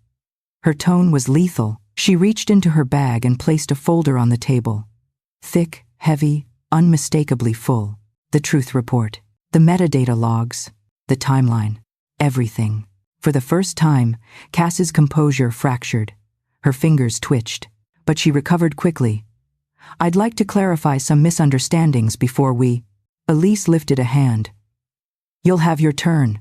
Her tone was lethal. She reached into her bag and placed a folder on the table. Thick, heavy, unmistakably full. The truth report, the metadata logs, the timeline, everything. For the first time, Cass's composure fractured. Her fingers twitched, but she recovered quickly. I'd like to clarify some misunderstandings before we... Elise lifted a hand. You'll have your turn.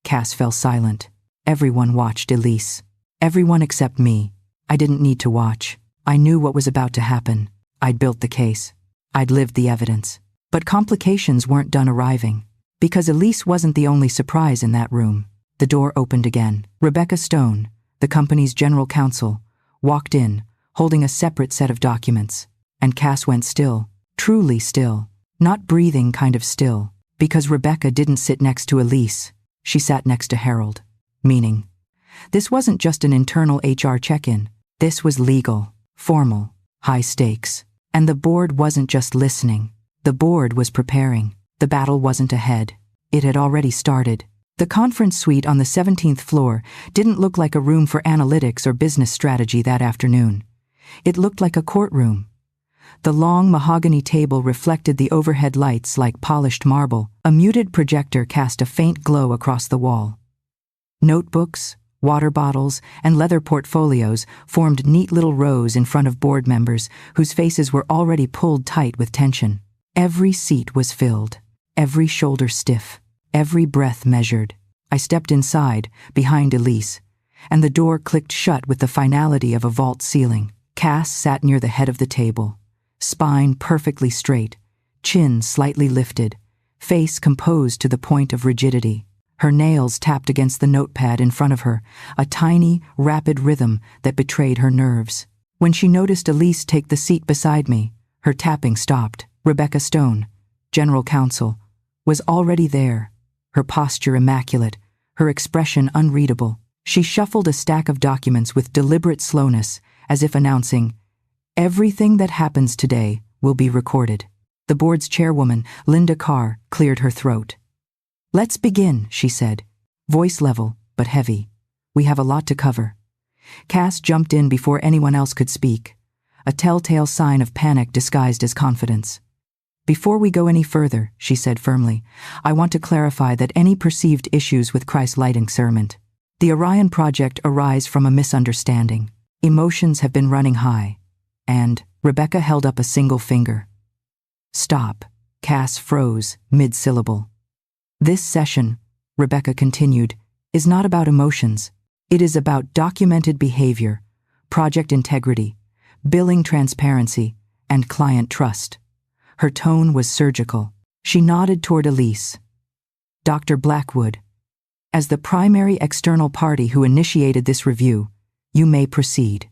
Cass fell silent. Everyone watched Elise. Everyone except me. I didn't need to watch. I knew what was about to happen. I'd built the case. I'd lived the evidence. But complications weren't done arriving. Because Elise wasn't the only surprise in that room. The door opened again. Rebecca Stone, the company's general counsel, walked in, holding a separate set of documents. And Cass went still. Truly still. Not breathing kind of still. Because Rebecca didn't sit next to Elise. She sat next to Harold. Meaning, this wasn't just an internal HR check-in. This was legal, formal, high stakes. And the board wasn't just listening. The board was preparing. The battle wasn't ahead. It had already started. The conference suite on the 17th floor didn't look like a room for analytics or business strategy that afternoon. It looked like a courtroom. The long mahogany table reflected the overhead lights like polished marble. A muted projector cast a faint glow across the wall. Notebooks, water bottles, and leather portfolios formed neat little rows in front of board members whose faces were already pulled tight with tension. Every seat was filled, every shoulder stiff, every breath measured. I stepped inside, behind Elise, and the door clicked shut with the finality of a vault ceiling. Cass sat near the head of the table, spine perfectly straight, chin slightly lifted, face composed to the point of rigidity. Her nails tapped against the notepad in front of her, a tiny, rapid rhythm that betrayed her nerves. When she noticed Elise take the seat beside me, her tapping stopped. Rebecca Stone, General Counsel, was already there, her posture immaculate, her expression unreadable. She shuffled a stack of documents with deliberate slowness, as if announcing, "Everything that happens today will be recorded." The board's chairwoman, Linda Carr, cleared her throat. "Let's begin," she said, voice level but heavy. "We have a lot to cover." Cass jumped in before anyone else could speak, a telltale sign of panic disguised as confidence. "Before we go any further," she said firmly, "I want to clarify that any perceived issues with Christ's lighting experiment, the Orion project, arise from a misunderstanding. Emotions have been running high." And Rebecca held up a single finger. "Stop." Cass froze, mid-syllable. "This session," Rebecca continued, "is not about emotions. It is about documented behavior, project integrity, billing transparency, and client trust." Her tone was surgical. She nodded toward Elise. "Dr. Blackwood, as the primary external party who initiated this review, you may proceed."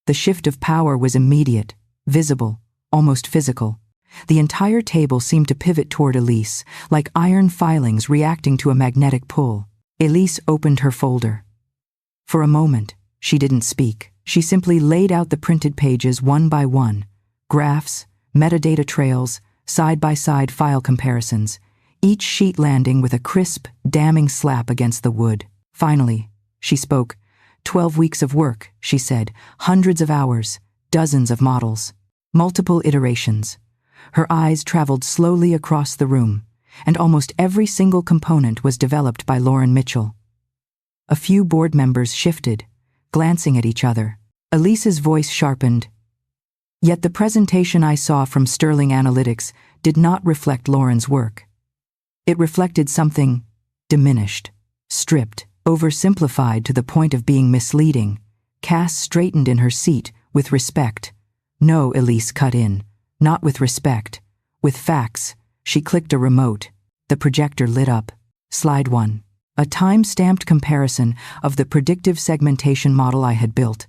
The shift of power was immediate, visible, almost physical. The entire table seemed to pivot toward Elise, like iron filings reacting to a magnetic pull. Elise opened her folder. For a moment, she didn't speak. She simply laid out the printed pages one by one, graphs, metadata trails, side-by-side file comparisons, each sheet landing with a crisp, damning slap against the wood. Finally, she spoke. 12 weeks of work, she said, hundreds of hours, dozens of models, multiple iterations. Her eyes traveled slowly across the room, and almost every single component was developed by Lauren Mitchell. A few board members shifted, glancing at each other. Elise's voice sharpened. "Yet the presentation I saw from Sterling Analytics did not reflect Lauren's work. It reflected something diminished, stripped, oversimplified to the point of being misleading." Cass straightened in her seat with respect. "No," Elise cut in. "Not with respect. With facts." She clicked a remote. The projector lit up. Slide 1. A time-stamped comparison of the predictive segmentation model I had built.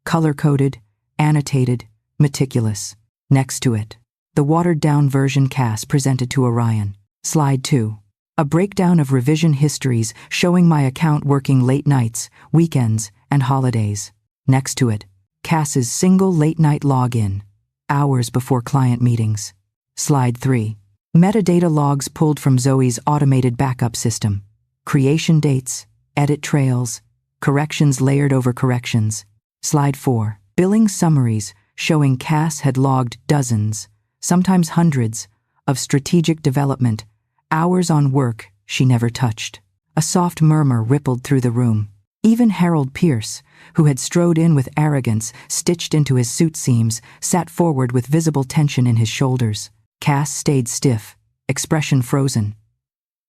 Color-coded, annotated, meticulous. Next to it, the watered-down version Cass presented to Orion. Slide 2. A breakdown of revision histories showing my account working late nights, weekends, and holidays. Next to it, Cass's single late-night login, hours before client meetings. Slide 3. Metadata logs pulled from Zoe's automated backup system. Creation dates, edit trails, corrections layered over corrections. Slide 4. Billing summaries showing Cass had logged dozens, sometimes hundreds, of strategic development, hours on work she never touched. A soft murmur rippled through the room. Even Harold Pierce, who had strode in with arrogance stitched into his suit seams, sat forward with visible tension in his shoulders. Cass stayed stiff, expression frozen.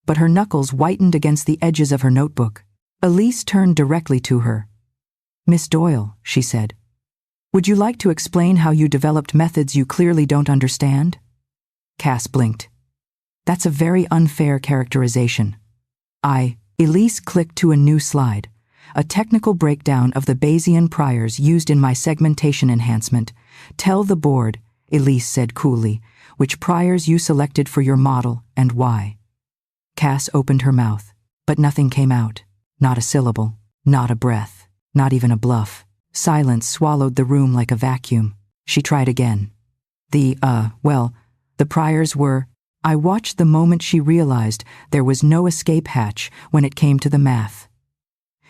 But her knuckles whitened against the edges of her notebook. Elise turned directly to her. "Miss Doyle," she said, "would you like to explain how you developed methods you clearly don't understand?" Cass blinked. "That's a very unfair characterization." Elise clicked to a new slide. "A technical breakdown of the Bayesian priors used in my segmentation enhancement. Tell the board," Elise said coolly, "which priors you selected for your model and why." Cass opened her mouth, but nothing came out. Not a syllable, not a breath, not even a bluff. Silence swallowed the room like a vacuum. She tried again. The priors were... I watched the moment she realized there was no escape hatch when it came to the math.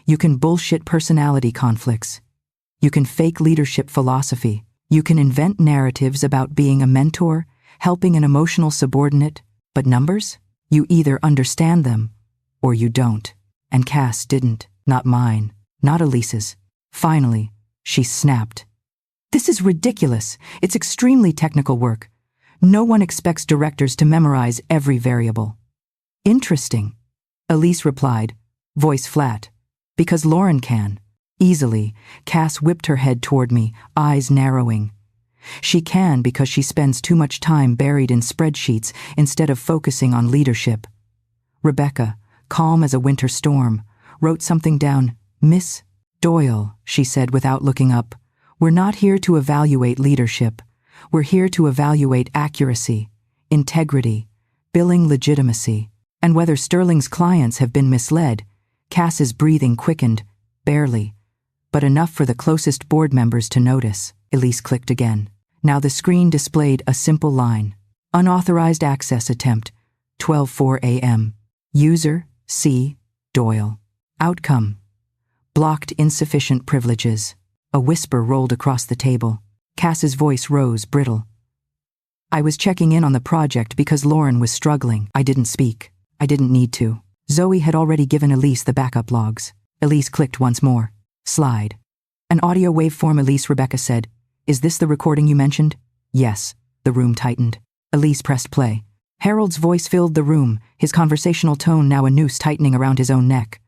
You can bullshit personality conflicts. You can fake leadership philosophy. You can invent narratives about being a mentor, helping an emotional subordinate, but numbers? You either understand them or you don't. And Cass didn't. Not mine. Not Elise's. Finally, she snapped. "This is ridiculous. It's extremely technical work. No one expects directors to memorize every variable." "Interesting," Elise replied, voice flat. "Because Lauren can." Easily, Cass whipped her head toward me, eyes narrowing. "She can because she spends too much time buried in spreadsheets instead of focusing on leadership." Rebecca, calm as a winter storm, wrote something down. "Miss Doyle," she said without looking up, "we're not here to evaluate leadership. We're here to evaluate accuracy, integrity, billing legitimacy, and whether Sterling's clients have been misled." Cass's breathing quickened, barely, but enough for the closest board members to notice. Elise clicked again. Now the screen displayed a simple line. Unauthorized access attempt, 12:04 a.m. User, C. Doyle. Outcome. Blocked insufficient privileges. A whisper rolled across the table. Cass's voice rose, brittle. "I was checking in on the project because Lauren was struggling. I didn't speak. I didn't need to." Zoe had already given Elise the backup logs. Elise clicked once more. Slide. An audio waveform. Elise. Rebecca said, "Is this the recording you mentioned?" "Yes." The room tightened. Elise pressed play. Harold's voice filled the room, his conversational tone now a noose tightening around his own neck.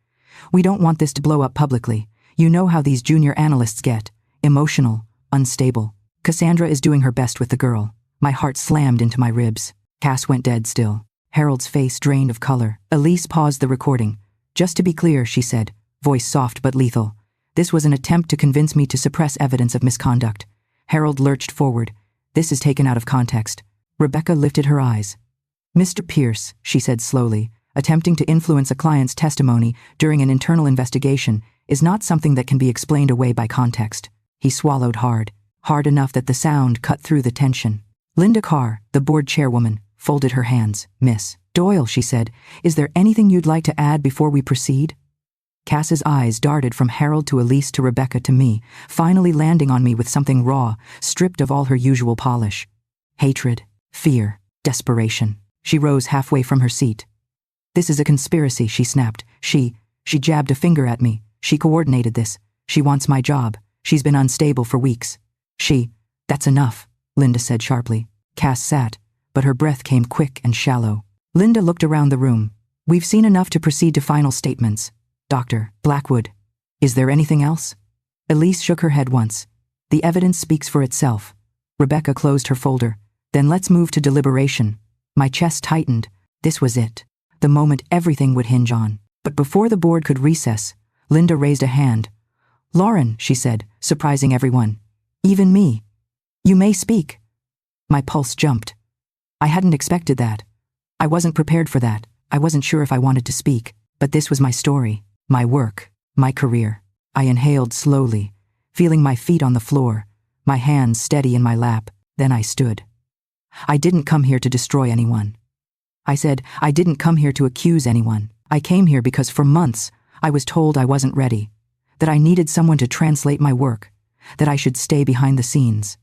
"We don't want this to blow up publicly. You know how these junior analysts get. Emotional, unstable. Cassandra is doing her best with the girl." My heart slammed into my ribs. Cass went dead still. Harold's face drained of color. Elise paused the recording. "Just to be clear," she said, voice soft but lethal, "this was an attempt to convince me to suppress evidence of misconduct." Harold lurched forward. "This is taken out of context." Rebecca lifted her eyes. "Mr. Pierce," she said slowly, "attempting to influence a client's testimony during an internal investigation is not something that can be explained away by context." He swallowed hard enough that the sound cut through the tension. Linda Carr, the board chairwoman, folded her hands. "Miss Doyle," she said, "is there anything you'd like to add before we proceed?" Cass's eyes darted from Harold to Elise to Rebecca to me, finally landing on me with something raw, stripped of all her usual polish. Hatred, fear, desperation. She rose halfway from her seat. "This is a conspiracy," she snapped. She jabbed a finger at me. "She coordinated this. She wants my job. She's been unstable for weeks." "That's enough," Linda said sharply. Cass sat, but her breath came quick and shallow. Linda looked around the room. "We've seen enough to proceed to final statements. Dr. Blackwood, is there anything else?" Elise shook her head once. "The evidence speaks for itself." Rebecca closed her folder. "Then let's move to deliberation." My chest tightened. This was it. The moment everything would hinge on. But before the board could recess, Linda raised a hand. "Lauren," she said, surprising everyone. "Even me. You may speak." My pulse jumped. I hadn't expected that. I wasn't prepared for that. I wasn't sure if I wanted to speak. But this was my story, my work, my career. I inhaled slowly, feeling my feet on the floor, my hands steady in my lap. Then I stood. "I didn't come here to destroy anyone." I said, "I didn't come here to accuse anyone. I came here because for months I was told I wasn't ready, that I needed someone to translate my work, that I should stay behind the scenes."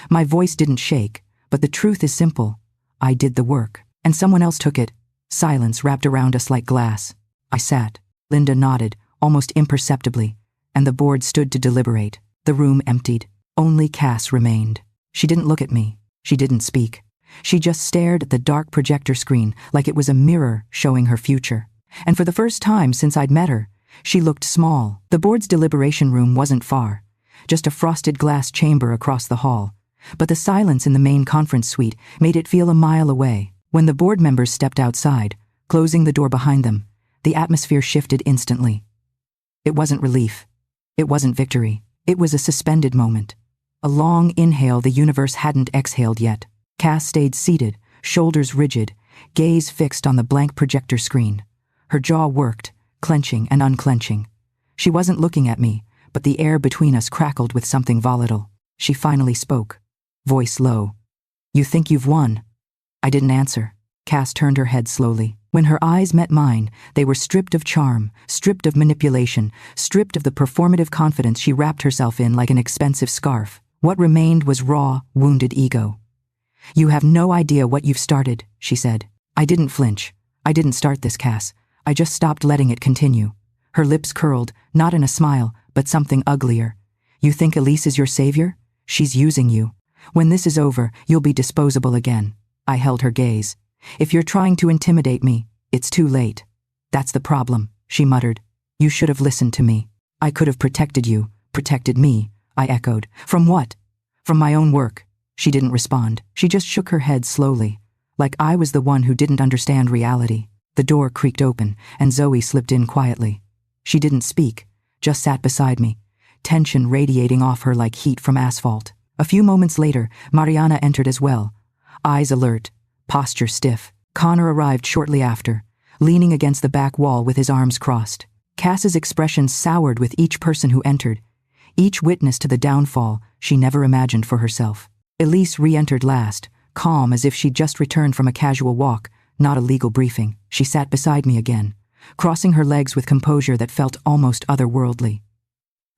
My voice didn't shake, but the truth is simple. I did the work, and someone else took it. Silence wrapped around us like glass. I sat. Linda nodded, almost imperceptibly, and the board stood to deliberate. The room emptied. Only Cass remained. She didn't look at me. She didn't speak. She just stared at the dark projector screen like it was a mirror showing her future. And for the first time since I'd met her, she looked small. The board's deliberation room wasn't far, just a frosted glass chamber across the hall. But the silence in the main conference suite made it feel a mile away. When the board members stepped outside, closing the door behind them, the atmosphere shifted instantly. It wasn't relief. It wasn't victory. It was a suspended moment. A long inhale the universe hadn't exhaled yet. Cass stayed seated, shoulders rigid, gaze fixed on the blank projector screen. Her jaw worked, clenching and unclenching. She wasn't looking at me, but the air between us crackled with something volatile. She finally spoke, voice low. "You think you've won?" I didn't answer. Cass turned her head slowly. When her eyes met mine, they were stripped of charm, stripped of manipulation, stripped of the performative confidence she wrapped herself in like an expensive scarf. What remained was raw, wounded ego. "You have no idea what you've started," she said. I didn't flinch. "I didn't start this, Cass. I just stopped letting it continue." Her lips curled, not in a smile, but something uglier. "You think Elise is your savior? She's using you. When this is over, you'll be disposable again." I held her gaze. "If you're trying to intimidate me, it's too late." "That's the problem," she muttered. "You should have listened to me. I could have protected you, protected me," I echoed. "From what?" "From my own work." She didn't respond. She just shook her head slowly, like I was the one who didn't understand reality. The door creaked open, and Zoe slipped in quietly. She didn't speak, just sat beside me, tension radiating off her like heat from asphalt. A few moments later, Mariana entered as well, eyes alert, posture stiff. Connor arrived shortly after, leaning against the back wall with his arms crossed. Cass's expression soured with each person who entered, each witness to the downfall she never imagined for herself. Elise re-entered last, calm as if she'd just returned from a casual walk, not a legal briefing. She sat beside me again, crossing her legs with composure that felt almost otherworldly.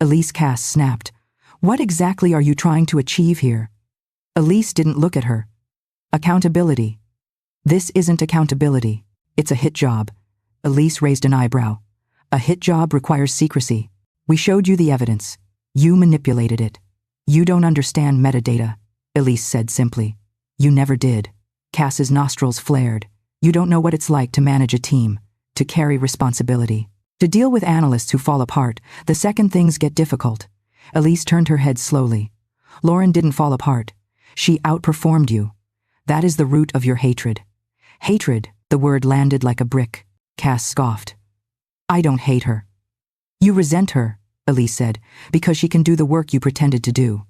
Elise Cass snapped. "What exactly are you trying to achieve here?" Elise didn't look at her. "Accountability." "This isn't accountability. It's a hit job." Elise raised an eyebrow. "A hit job requires secrecy. We showed you the evidence. You manipulated it. You don't understand metadata," Elise said simply. "You never did." Cass's nostrils flared. "You don't know what it's like to manage a team, to carry responsibility, to deal with analysts who fall apart the second things get difficult." Elise turned her head slowly. "Lauren didn't fall apart. She outperformed you. That is the root of your hatred." "Hatred," the word landed like a brick. Cass scoffed. "I don't hate her." "You resent her," Elise said, "because she can do the work you pretended to do."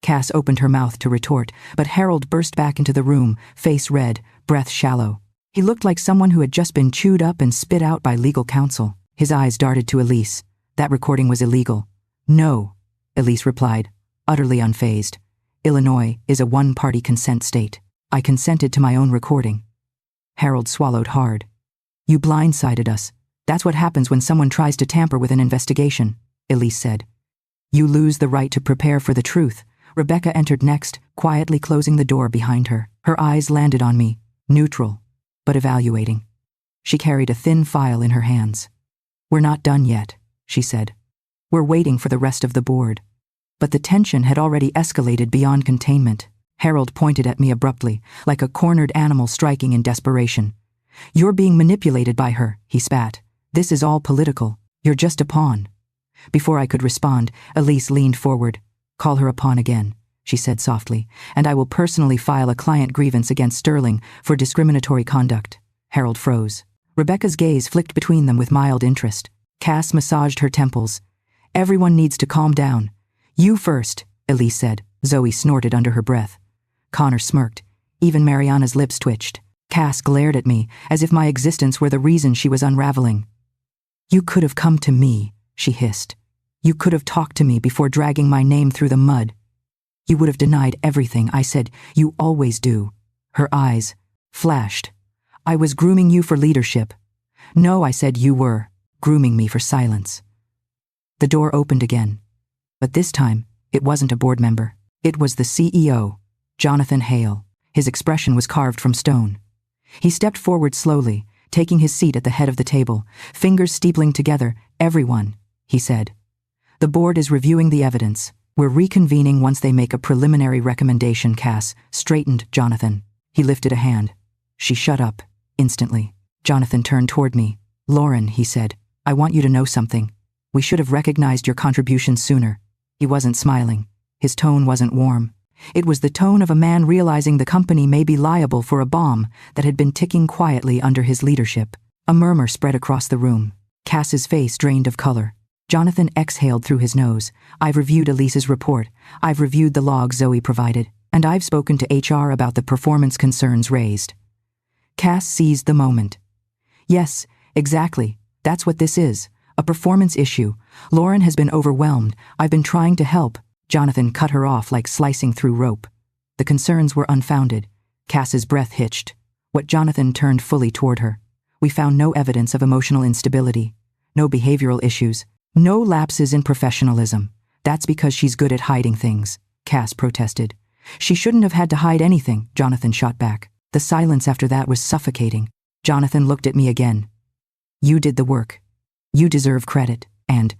Cass opened her mouth to retort, but Harold burst back into the room, face red, breath shallow. He looked like someone who had just been chewed up and spit out by legal counsel. His eyes darted to Elise. "That recording was illegal." "No," Elise replied, utterly unfazed. "Illinois is a one-party consent state. I consented to my own recording." Harold swallowed hard. "You blindsided us. That's what happens when someone tries to tamper with an investigation," Elise said. "You lose the right to prepare for the truth." Rebecca entered next, quietly closing the door behind her. Her eyes landed on me, neutral, but evaluating. She carried a thin file in her hands. "We're not done yet," she said. "We're waiting for the rest of the board." But the tension had already escalated beyond containment. Harold pointed at me abruptly, like a cornered animal striking in desperation. "You're being manipulated by her," he spat. "This is all political. You're just a pawn." Before I could respond, Elise leaned forward. "Call her a pawn again," she said softly, "and I will personally file a client grievance against Sterling for discriminatory conduct." Harold froze. Rebecca's gaze flicked between them with mild interest. Cass massaged her temples. "Everyone needs to calm down." "You first," Elise said. Zoe snorted under her breath. Connor smirked. Even Mariana's lips twitched. Cass glared at me, as if my existence were the reason she was unraveling. "You could have come to me," she hissed. "You could have talked to me before dragging my name through the mud. You would have denied everything I said. You always do." Her eyes flashed. "I was grooming you for leadership." "No," I said, "you were grooming me for silence." The door opened again. But this time, it wasn't a board member. It was the CEO, Jonathan Hale. His expression was carved from stone. He stepped forward slowly, taking his seat at the head of the table, fingers steepling together. "Everyone," he said. "The board is reviewing the evidence. We're reconvening once they make a preliminary recommendation." Cass straightened Jonathan. He lifted a hand. She shut up, instantly. Jonathan turned toward me. "Lauren," he said, "I want you to know something. We should have recognized your contribution sooner." He wasn't smiling. His tone wasn't warm. It was the tone of a man realizing the company may be liable for a bomb that had been ticking quietly under his leadership. A murmur spread across the room. Cass's face drained of color. Jonathan exhaled through his nose. "I've reviewed Elise's report. I've reviewed the logs Zoe provided. And I've spoken to HR about the performance concerns raised." Cass seized the moment. "Yes, exactly. That's what this is. A performance issue. Lauren has been overwhelmed. I've been trying to help." Jonathan cut her off like slicing through rope. The concerns were unfounded. Cass's breath hitched. What Jonathan turned fully toward her. "We found no evidence of emotional instability. No behavioral issues. No lapses in professionalism. That's because she's good at hiding things," Cass protested. "She shouldn't have had to hide anything," Jonathan shot back. The silence after that was suffocating. Jonathan looked at me again. "You did the work. You deserve credit. And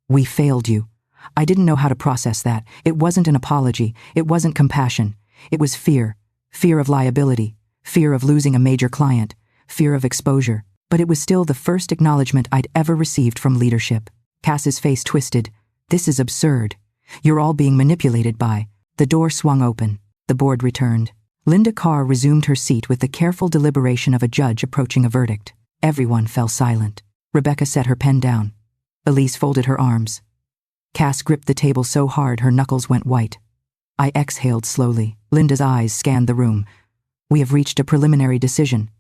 we failed you." I didn't know how to process that. It wasn't an apology. It wasn't compassion. It was fear. Fear of liability. Fear of losing a major client. Fear of exposure. But it was still the first acknowledgement I'd ever received from leadership. Cass's face twisted. "This is absurd. You're all being manipulated by." The door swung open. The board returned. Linda Carr resumed her seat with the careful deliberation of a judge approaching a verdict. Everyone fell silent. Rebecca set her pen down. Elise folded her arms. Cass gripped the table so hard her knuckles went white. I exhaled slowly. Linda's eyes scanned the room. We have reached a preliminary decision.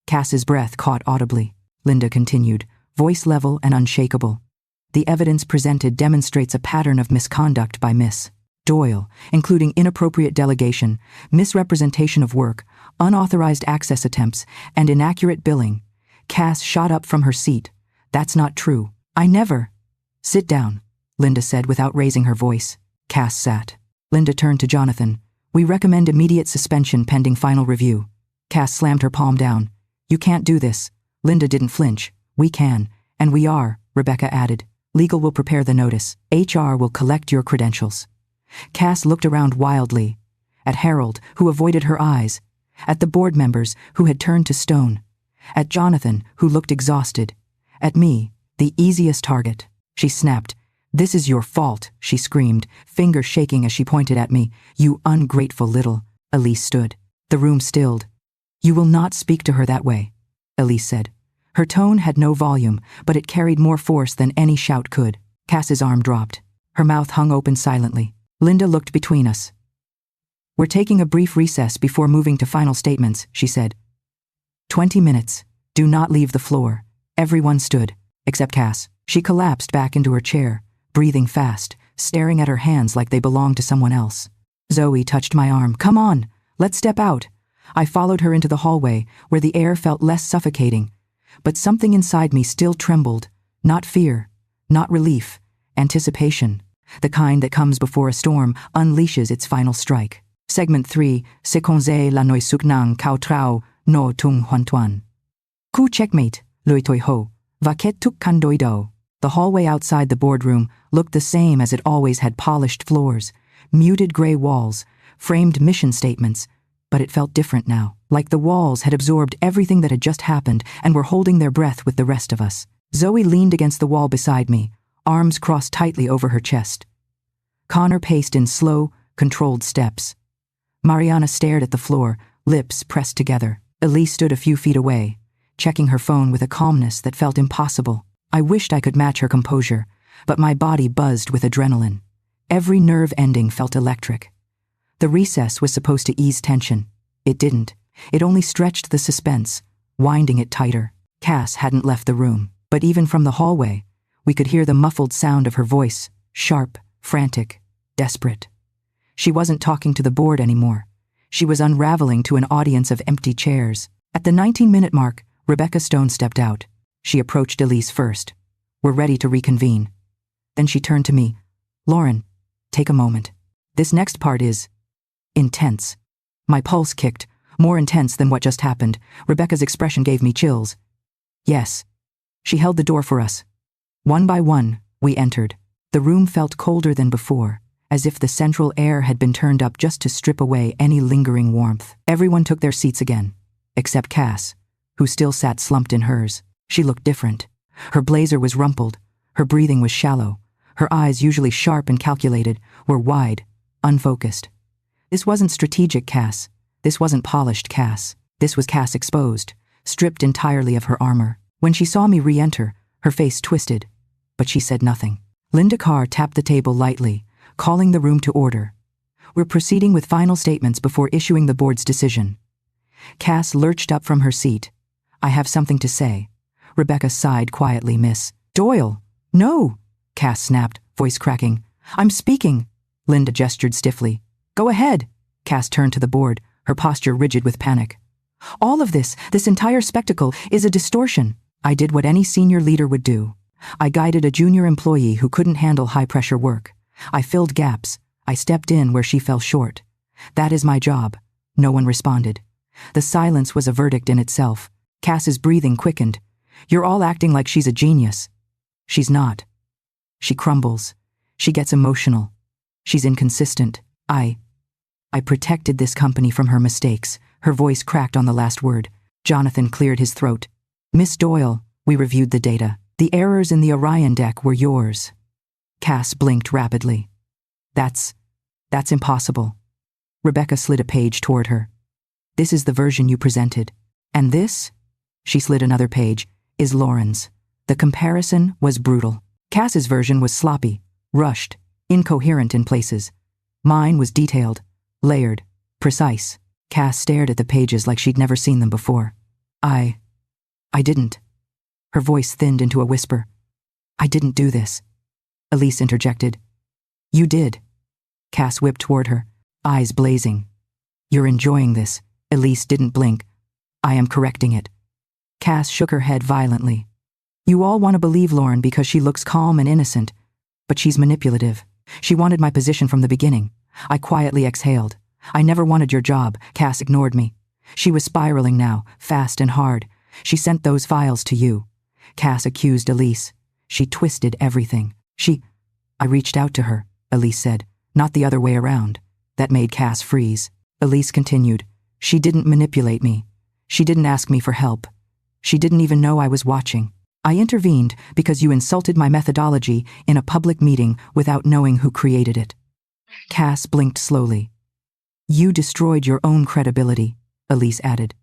Cass's breath caught audibly. Linda continued, voice level and unshakable. The evidence presented demonstrates a pattern of misconduct by Miss Doyle, including inappropriate delegation, misrepresentation of work, unauthorized access attempts, and inaccurate billing. Cass shot up from her seat. That's not true. I never. Sit down, Linda said without raising her voice. Cass sat. Linda turned to Jonathan. We recommend immediate suspension pending final review. Cass slammed her palm down. You can't do this. Linda didn't flinch. We can, and we are, Rebecca added. Legal will prepare the notice. HR will collect your credentials. Cass looked around wildly. At Harold, who avoided her eyes. At the board members, who had turned to stone. At Jonathan, who looked exhausted. At me, the easiest target. She snapped. This is your fault, she screamed, finger shaking as she pointed at me. You ungrateful little. Elise stood. The room stilled. You will not speak to her that way, Elise said. Her tone had no volume, but it carried more force than any shout could. Cass's arm dropped. Her mouth hung open silently. Linda looked between us. We're taking a brief recess before moving to final statements, she said. 20 minutes. Do not leave the floor. Everyone stood, except Cass. She collapsed back into her chair, breathing fast, staring at her hands like they belonged to someone else. Zoe touched my arm. Come on, let's step out. I followed her into the hallway, where the air felt less suffocating. But something inside me still trembled. Not fear, not relief, anticipation. The kind that comes before a storm unleashes its final strike. Segment 3, Sekonze la noi suknang kao trao no tung huan tuan. Ku checkmate, lui toi ho, vaket tuk kandoido. The hallway outside the boardroom looked the same as it always had: polished floors, muted gray walls, framed mission statements, but it felt different now, like the walls had absorbed everything that had just happened and were holding their breath with the rest of us. Zoe leaned against the wall beside me, arms crossed tightly over her chest. Connor paced in slow, controlled steps. Mariana stared at the floor, lips pressed together. Elise stood a few feet away, checking her phone with a calmness that felt impossible. I wished I could match her composure, but my body buzzed with adrenaline. Every nerve ending felt electric. The recess was supposed to ease tension. It didn't. It only stretched the suspense, winding it tighter. Cass hadn't left the room, but even from the hallway, we could hear the muffled sound of her voice, sharp, frantic, desperate. She wasn't talking to the board anymore. She was unraveling to an audience of empty chairs. At the 19-minute mark, Rebecca Stone stepped out. She approached Elise first. We're ready to reconvene. Then she turned to me. Lauren, take a moment. This next part is intense. My pulse kicked, more intense than what just happened. Rebecca's expression gave me chills. Yes. She held the door for us. One by one, we entered. The room felt colder than before, as if the central air had been turned up just to strip away any lingering warmth. Everyone took their seats again, except Cass, who still sat slumped in hers. She looked different. Her blazer was rumpled. Her breathing was shallow. Her eyes, usually sharp and calculated, were wide, unfocused. This wasn't strategic Cass. This wasn't polished Cass. This was Cass exposed, stripped entirely of her armor. When she saw me re-enter, her face twisted, but she said nothing. Linda Carr tapped the table lightly, calling the room to order. We're proceeding with final statements before issuing the board's decision. Cass lurched up from her seat. I have something to say. Rebecca sighed quietly. Miss Doyle. No, Cass snapped, voice cracking. I'm speaking. Linda gestured stiffly. Go ahead. Cass turned to the board, her posture rigid with panic. All of this entire spectacle, is a distortion. I did what any senior leader would do. I guided a junior employee who couldn't handle high-pressure work. I filled gaps. I stepped in where she fell short. That is my job. No one responded. The silence was a verdict in itself. Cass's breathing quickened. You're all acting like she's a genius. She's not. She crumbles. She gets emotional. She's inconsistent. I protected this company from her mistakes. Her voice cracked on the last word. Jonathan cleared his throat. Miss Doyle, we reviewed the data. The errors in the Orion deck were yours. Cass blinked rapidly. That's impossible. Rebecca slid a page toward her. This is the version you presented. And this, she slid another page, is Lauren's. The comparison was brutal. Cass's version was sloppy, rushed, incoherent in places. Mine was detailed, layered, precise. Cass stared at the pages like she'd never seen them before. I didn't. Her voice thinned into a whisper. I didn't do this. Elise interjected. You did. Cass whipped toward her, eyes blazing. You're enjoying this. Elise didn't blink. I am correcting it. Cass shook her head violently. You all want to believe Lauren because she looks calm and innocent, but she's manipulative. She wanted my position from the beginning. I quietly exhaled. I never wanted your job. Cass ignored me. She was spiraling now, fast and hard. She sent those files to you. Cass accused Elise. She twisted everything. I reached out to her, Elise said, not the other way around. That made Cass freeze. Elise continued. She didn't manipulate me. She didn't ask me for help. She didn't even know I was watching. I intervened because you insulted my methodology in a public meeting without knowing who created it. Cass blinked slowly. You destroyed your own credibility, Elise added.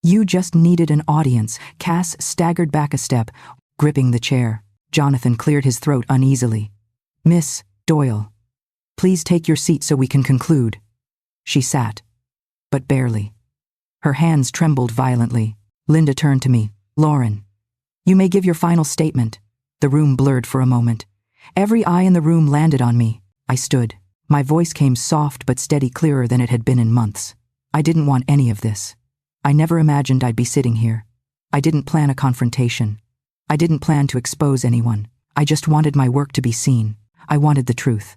You just needed an audience. Cass staggered back a step, gripping the chair. Jonathan cleared his throat uneasily. Miss Doyle, please take your seat so we can conclude. She sat, but barely. Her hands trembled violently. Linda turned to me. Lauren, you may give your final statement. The room blurred for a moment. Every eye in the room landed on me. I stood. My voice came soft but steady, clearer than it had been in months. I didn't want any of this. I never imagined I'd be sitting here. I didn't plan a confrontation. I didn't plan to expose anyone. I just wanted my work to be seen. I wanted the truth.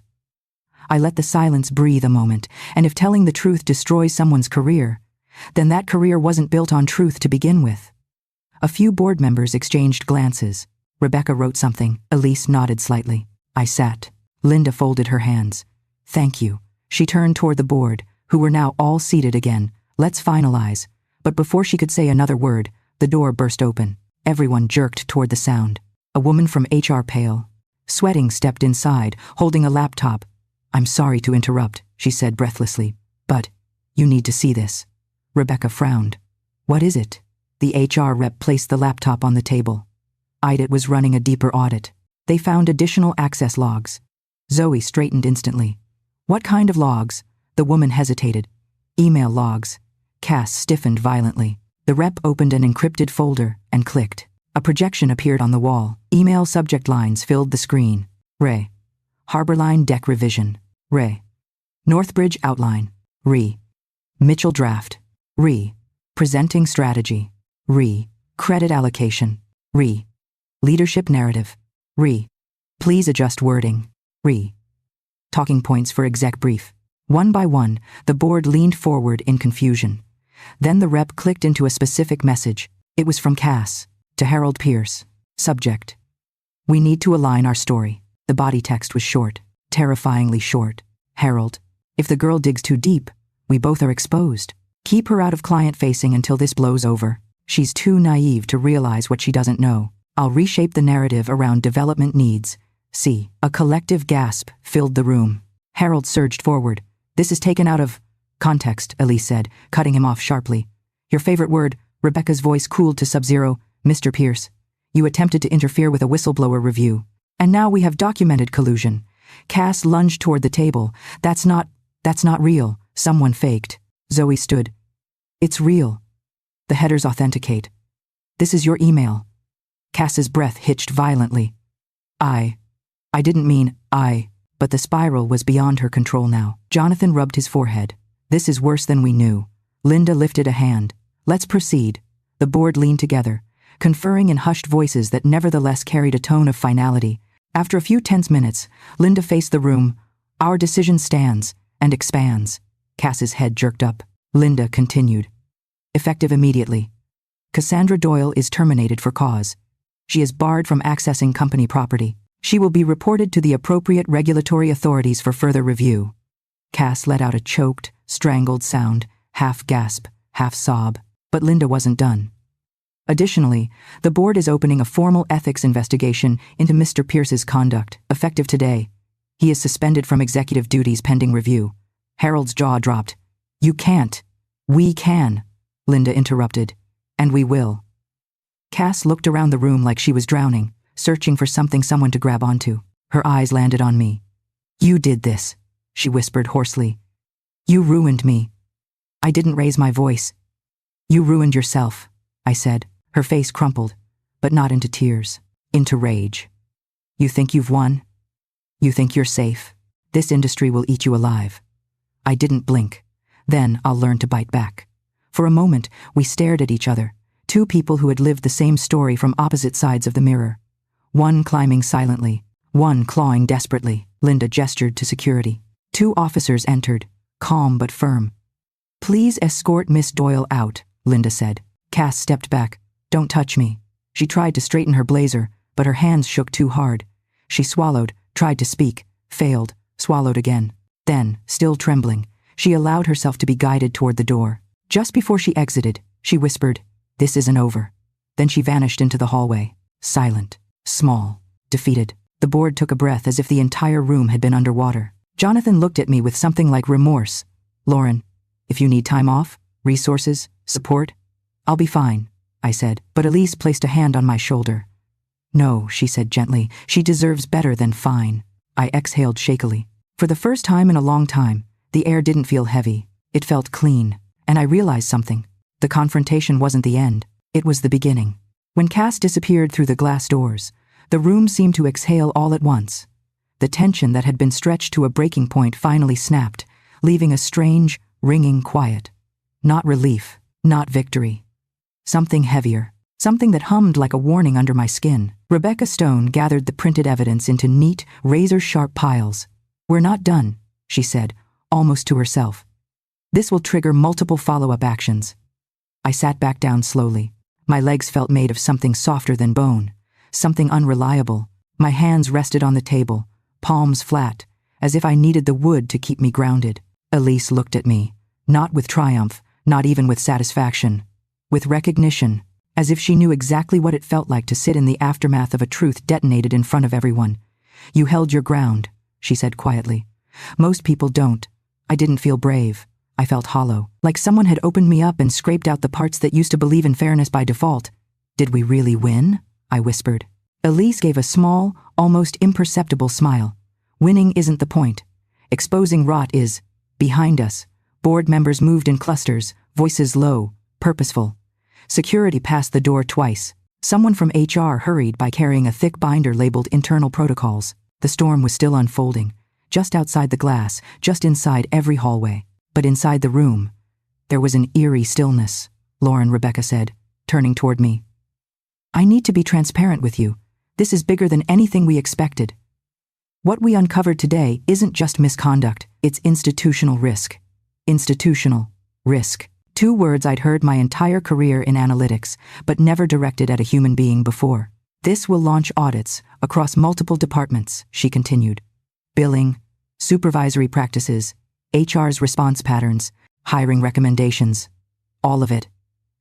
I let the silence breathe a moment, and if telling the truth destroys someone's career, then that career wasn't built on truth to begin with. A few board members exchanged glances. Rebecca wrote something. Elise nodded slightly. I sat. Linda folded her hands. Thank you. She turned toward the board, who were now all seated again. Let's finalize. But before she could say another word, the door burst open. Everyone jerked toward the sound. A woman from HR, pale, sweating, stepped inside, holding a laptop. I'm sorry to interrupt, she said breathlessly, but you need to see this. Rebecca frowned. What is it? The HR rep placed the laptop on the table. It was running a deeper audit. They found additional access logs. Zoe straightened instantly. What kind of logs? The woman hesitated. Email logs. Cass stiffened violently. The rep opened an encrypted folder and clicked. A projection appeared on the wall. Email subject lines filled the screen. Ray. Harborline deck revision. Ray. Northbridge outline. Re. Mitchell draft. Re. Presenting strategy. Re. Credit allocation. Re. Leadership narrative. Re. Please adjust wording. Re. Talking points for exec brief. One by one, the board leaned forward in confusion. Then the rep clicked into a specific message. It was from Cass, to Harold Pierce. Subject. We need to align our story. The body text was short, terrifyingly short. Harold, if the girl digs too deep, we both are exposed. Keep her out of client-facing until this blows over. She's too naive to realize what she doesn't know. I'll reshape the narrative around development needs. See. A collective gasp filled the room. Harold surged forward. This is taken out of context, Elise said, cutting him off sharply. Your favorite word. Rebecca's voice cooled to sub-zero. Mr. Pierce, you attempted to interfere with a whistleblower review. And now we have documented collusion. Cass lunged toward the table. That's not real. Someone faked. Zoe stood. It's real. The headers authenticate. This is your email. Cass's breath hitched violently. I didn't mean I, but the spiral was beyond her control now. Jonathan rubbed his forehead. This is worse than we knew. Linda lifted a hand. Let's proceed. The board leaned together, conferring in hushed voices that nevertheless carried a tone of finality. After a few tense minutes, Linda faced the room. Our decision stands and expands. Cass's head jerked up. Linda continued. Effective immediately. Cassandra Doyle is terminated for cause. She is barred from accessing company property. She will be reported to the appropriate regulatory authorities for further review. Cass let out a choked, strangled sound, half gasp, half sob, but Linda wasn't done. Additionally, the board is opening a formal ethics investigation into Mr. Pierce's conduct, effective today. He is suspended from executive duties pending review. Harold's jaw dropped. You can't. We can, Linda interrupted. And we will. Cass looked around the room like she was drowning, searching for someone to grab onto. Her eyes landed on me. You did this, she whispered hoarsely. You ruined me. I didn't raise my voice. You ruined yourself, I said. Her face crumpled, but not into tears, into rage. You think you've won? You think you're safe? This industry will eat you alive. I didn't blink. Then I'll learn to bite back. For a moment, we stared at each other, two people who had lived the same story from opposite sides of the mirror. One climbing silently, one clawing desperately. Linda gestured to security. Two officers entered, calm but firm. Please escort Miss Doyle out, Linda said. Cass stepped back. Don't touch me. She tried to straighten her blazer, but her hands shook too hard. She swallowed, tried to speak, failed, swallowed again. Then, still trembling, she allowed herself to be guided toward the door. Just before she exited, she whispered, "This isn't over." Then she vanished into the hallway, silent, small, defeated. The board took a breath as if the entire room had been underwater. Jonathan looked at me with something like remorse. "Lauren, if you need time off, resources, support, I'll be fine," I said, but Elise placed a hand on my shoulder. "No," she said gently, "she deserves better than fine." I exhaled shakily. For the first time in a long time, the air didn't feel heavy. It felt clean. And I realized something. The confrontation wasn't the end. It was the beginning. When Cass disappeared through the glass doors, the room seemed to exhale all at once. The tension that had been stretched to a breaking point finally snapped, leaving a strange, ringing quiet. Not relief, not victory. Something heavier. Something that hummed like a warning under my skin. Rebecca Stone gathered the printed evidence into neat, razor-sharp piles. "We're not done," she said, almost to herself. "This will trigger multiple follow-up actions." I sat back down slowly. My legs felt made of something softer than bone, something unreliable. My hands rested on the table, palms flat, as if I needed the wood to keep me grounded. Elise looked at me, not with triumph, not even with satisfaction, with recognition, as if she knew exactly what it felt like to sit in the aftermath of a truth detonated in front of everyone. "You held your ground," she said quietly. "Most people don't." I didn't feel brave. I felt hollow, like someone had opened me up and scraped out the parts that used to believe in fairness by default. "Did we really win?" I whispered. Elise gave a small, almost imperceptible smile. "Winning isn't the point. Exposing rot is." Behind us, board members moved in clusters, voices low, purposeful. Security passed the door twice. Someone from HR hurried by carrying a thick binder labeled Internal Protocols. The storm was still unfolding, just outside the glass, just inside every hallway. But inside the room, there was an eerie stillness, Rebecca said, turning toward me. "I need to be transparent with you. This is bigger than anything we expected. What we uncovered today isn't just misconduct, it's institutional risk." Institutional risk. Two words I'd heard my entire career in analytics, but never directed at a human being before. "This will launch audits across multiple departments," she continued. "Billing, supervisory practices, HR's response patterns, hiring recommendations. All of it."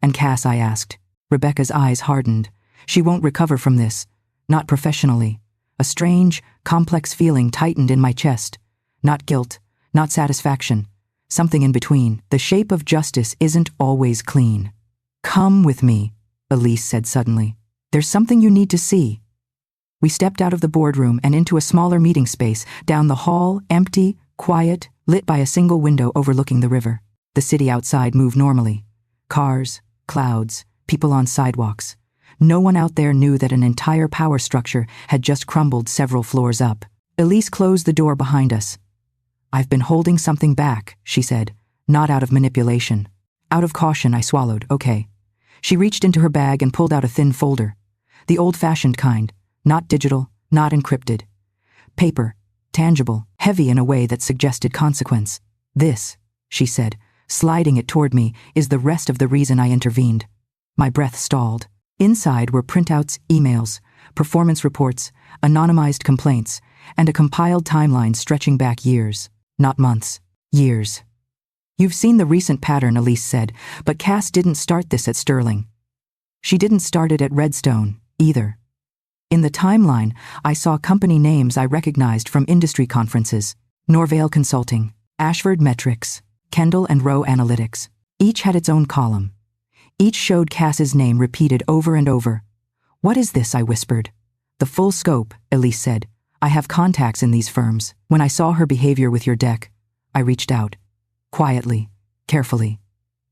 "And Cass?" I asked. Rebecca's eyes hardened. "She won't recover from this. Not professionally." A strange, complex feeling tightened in my chest. Not guilt, not satisfaction. Something in between. The shape of justice isn't always clean. "Come with me," Elise said suddenly. "There's something you need to see." We stepped out of the boardroom and into a smaller meeting space, down the hall, empty, quiet, lit by a single window overlooking the river. The city outside moved normally. Cars, clouds, people on sidewalks. No one out there knew that an entire power structure had just crumbled several floors up. Elise closed the door behind us. "I've been holding something back," she said, not out of manipulation. Out of caution, I swallowed. "Okay." She reached into her bag and pulled out a thin folder. The old-fashioned kind, not digital, not encrypted. Paper, tangible, heavy in a way that suggested consequence. "This," she said, sliding it toward me, "is the rest of the reason I intervened." My breath stalled. Inside were printouts, emails, performance reports, anonymized complaints, and a compiled timeline stretching back years. Not months, years. "You've seen the recent pattern," Elise said, "but Cass didn't start this at Sterling. She didn't start it at Redstone, either." In the timeline, I saw company names I recognized from industry conferences. Norvale Consulting, Ashford Metrics, Kendall and Row Analytics. Each had its own column. Each showed Cass's name repeated over and over. "What is this?" I whispered. "The full scope," Elise said. "I have contacts in these firms. When I saw her behavior with your deck, I reached out. Quietly, carefully.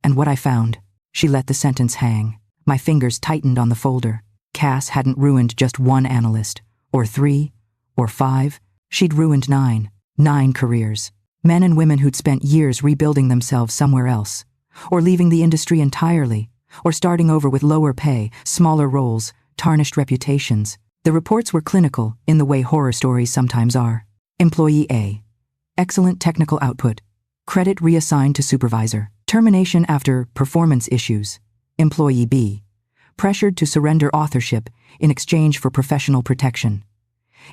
And what I found." She let the sentence hang. My fingers tightened on the folder. Cass hadn't ruined just one analyst, or 3, or 5. She'd ruined 9. 9 careers. Men and women who'd spent years rebuilding themselves somewhere else, or leaving the industry entirely, or starting over with lower pay, smaller roles, tarnished reputations. The reports were clinical, in the way horror stories sometimes are. Employee A. Excellent technical output. Credit reassigned to supervisor. Termination after performance issues. Employee B. Pressured to surrender authorship in exchange for professional protection.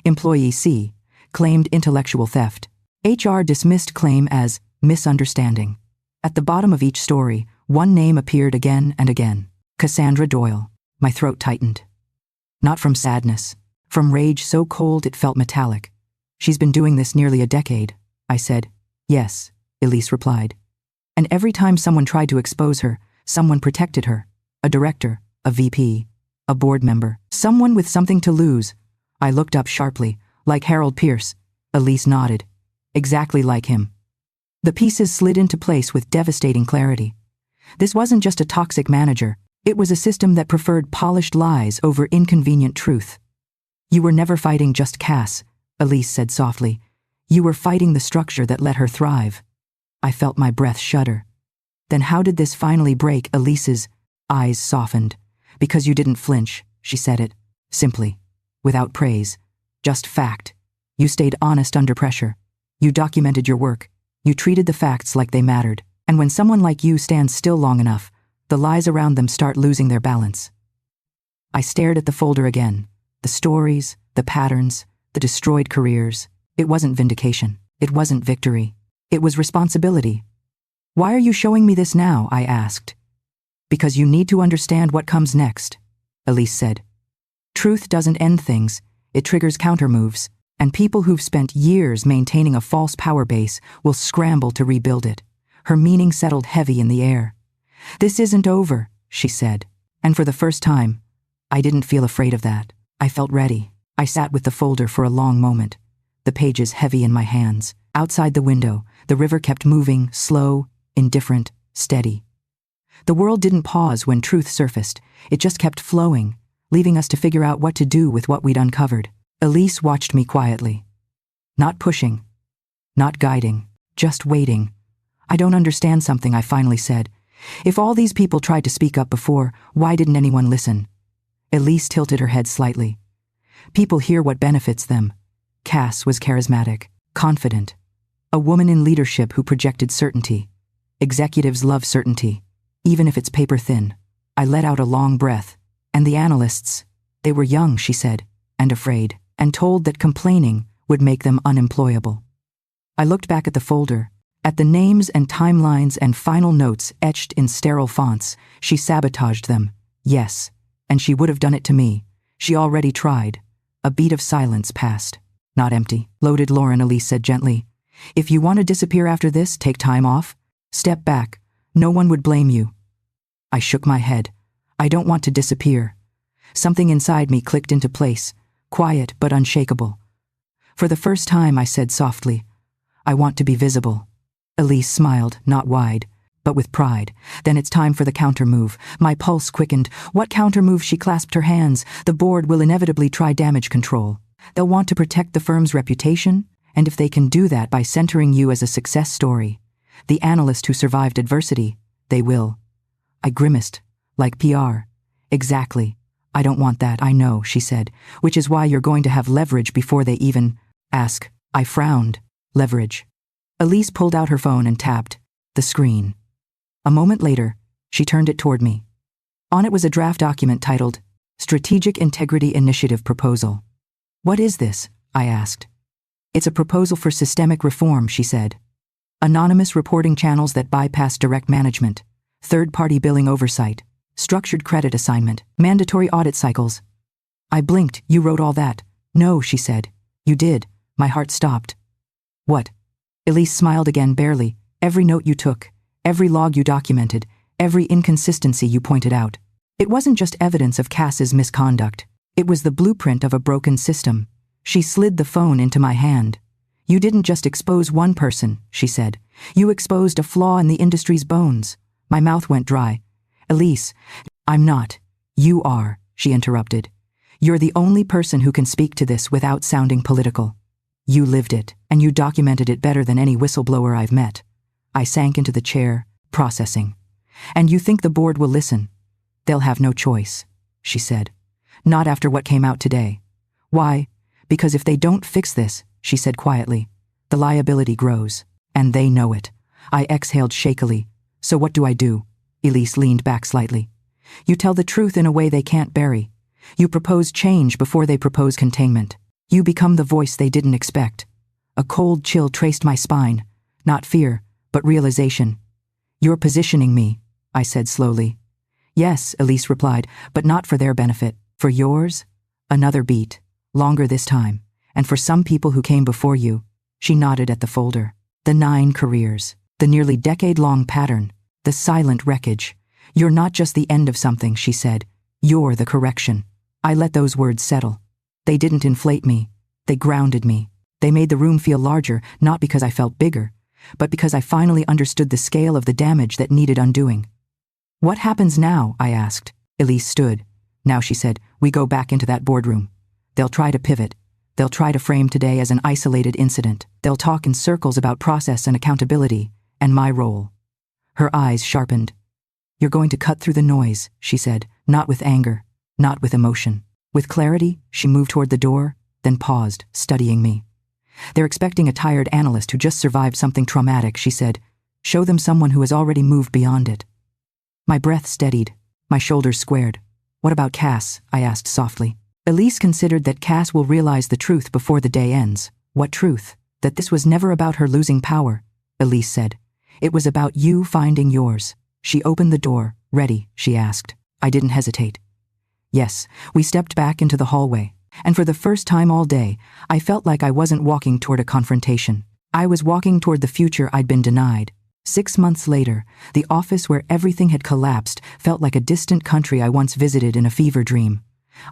Employee C. Claimed intellectual theft. HR dismissed claim as misunderstanding. At the bottom of each story, one name appeared again and again. Cassandra Doyle. My throat tightened. Not from sadness, from rage so cold it felt metallic. "She's been doing this nearly a decade," I said. "Yes," Elise replied. "And every time someone tried to expose her, someone protected her. A director, a VP, a board member, someone with something to lose." I looked up sharply. "Like Harold Pierce." Elise nodded. "Exactly like him." The pieces slid into place with devastating clarity. This wasn't just a toxic manager. It was a system that preferred polished lies over inconvenient truth. "You were never fighting just Cass," Elise said softly. "You were fighting the structure that let her thrive." I felt my breath shudder. "Then how did this finally break?" Elise's eyes softened. "Because you didn't flinch," she said it, simply, without praise, just fact. "You stayed honest under pressure. You documented your work. You treated the facts like they mattered. And when someone like you stands still long enough, the lies around them start losing their balance." I stared at the folder again. The stories, the patterns, the destroyed careers. It wasn't vindication. It wasn't victory. It was responsibility. "Why are you showing me this now?" I asked. "Because you need to understand what comes next," Elise said. "Truth doesn't end things. It triggers countermoves, and people who've spent years maintaining a false power base will scramble to rebuild it." Her meaning settled heavy in the air. "This isn't over," she said. And for the first time, I didn't feel afraid of that. I felt ready. I sat with the folder for a long moment, the pages heavy in my hands. Outside the window, the river kept moving, slow, indifferent, steady. The world didn't pause when truth surfaced. It just kept flowing, leaving us to figure out what to do with what we'd uncovered. Elise watched me quietly. Not pushing, not guiding, just waiting. "I don't understand something," I finally said. "If all these people tried to speak up before, why didn't anyone listen?" Elise tilted her head slightly. "People hear what benefits them." Cass was charismatic, confident. A woman in leadership who projected certainty. Executives love certainty, even if it's paper thin. I let out a long breath. "And the analysts, they were young," she said, "and afraid, and told that complaining would make them unemployable." I looked back at the folder, at the names and timelines and final notes etched in sterile fonts. She sabotaged them, yes, and she would have done it to me. She already tried. A beat of silence passed. "Not empty, loaded, Lauren," Elise said gently. "If you want to disappear after this, take time off. Step back. No one would blame you." I shook my head. "I don't want to disappear." Something inside me clicked into place, quiet but unshakable. "For the first time," I said softly, "I want to be visible." Elise smiled, not wide, but with pride. "Then it's time for the counter-move." My pulse quickened. "What counter-move?" She clasped her hands. "The board will inevitably try damage control. They'll want to protect the firm's reputation, and if they can do that by centering you as a success story, the analyst who survived adversity, they will." I grimaced. "Like PR." "Exactly. I don't want that, I know," she said, "which is why you're going to have leverage before they even ask." I frowned. Leverage. Elise pulled out her phone and tapped the screen. A moment later, she turned it toward me. On it was a draft document titled Strategic Integrity Initiative Proposal. "What is this?" I asked. "It's a proposal for systemic reform," she said. "Anonymous reporting channels that bypass direct management, third-party billing oversight, structured credit assignment, mandatory audit cycles." I blinked. "You wrote all that?" "No," she said. "You did." My heart stopped. "What?" Elise smiled again, barely. Every note you took, every log you documented, every inconsistency you pointed out. It wasn't just evidence of Cass's misconduct. It was the blueprint of a broken system. She slid the phone into my hand. You didn't just expose one person, she said. You exposed a flaw in the industry's bones. My mouth went dry. Elise, I'm not. You are, she interrupted. You're the only person who can speak to this without sounding political. You lived it, and you documented it better than any whistleblower I've met. I sank into the chair, processing. And you think the board will listen? They'll have no choice, she said. Not after what came out today. Why? Because if they don't fix this, she said quietly, the liability grows, and they know it. I exhaled shakily. So what do I do? Elise leaned back slightly. You tell the truth in a way they can't bury. You propose change before they propose containment. You become the voice they didn't expect. A cold chill traced my spine. Not fear, but realization. You're positioning me, I said slowly. Yes, Elise replied, but not for their benefit. For yours? Another beat. Longer this time. And for some people who came before you. She nodded at the folder. The 9 careers. The nearly decade-long pattern. The silent wreckage. You're not just the end of something, she said. You're the correction. I let those words settle. They didn't inflate me. They grounded me. They made the room feel larger, not because I felt bigger, but because I finally understood the scale of the damage that needed undoing. What happens now? I asked. Elise stood. Now, she said, we go back into that boardroom. They'll try to pivot. They'll try to frame today as an isolated incident. They'll talk in circles about process and accountability, and my role. Her eyes sharpened. You're going to cut through the noise, she said, not with anger, not with emotion. With clarity, she moved toward the door, then paused, studying me. They're expecting a tired analyst who just survived something traumatic, she said. Show them someone who has already moved beyond it. My breath steadied. My shoulders squared. What about Cass? I asked softly. Elise considered that Cass will realize the truth before the day ends. What truth? That this was never about her losing power, Elise said. It was about you finding yours. She opened the door. Ready? She asked. I didn't hesitate. Yes, we stepped back into the hallway, and for the first time all day, I felt like I wasn't walking toward a confrontation. I was walking toward the future I'd been denied. 6 months later, the office where everything had collapsed felt like a distant country I once visited in a fever dream.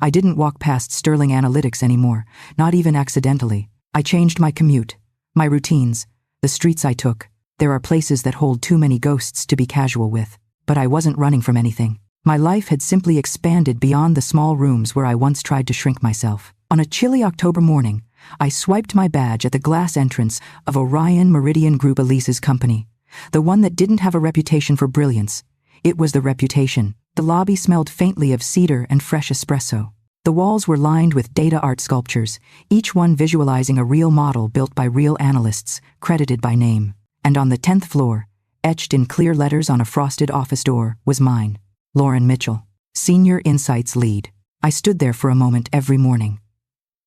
I didn't walk past Sterling Analytics anymore, not even accidentally. I changed my commute, my routines, the streets I took. There are places that hold too many ghosts to be casual with, but I wasn't running from anything. My life had simply expanded beyond the small rooms where I once tried to shrink myself. On a chilly October morning, I swiped my badge at the glass entrance of Orion Meridian Group, Elise's company, the one that didn't have a reputation for brilliance. It was the reputation. The lobby smelled faintly of cedar and fresh espresso. The walls were lined with data art sculptures, each one visualizing a real model built by real analysts, credited by name. And on the 10th floor, etched in clear letters on a frosted office door, was mine. Lauren Mitchell, Senior Insights Lead. I stood there for a moment every morning.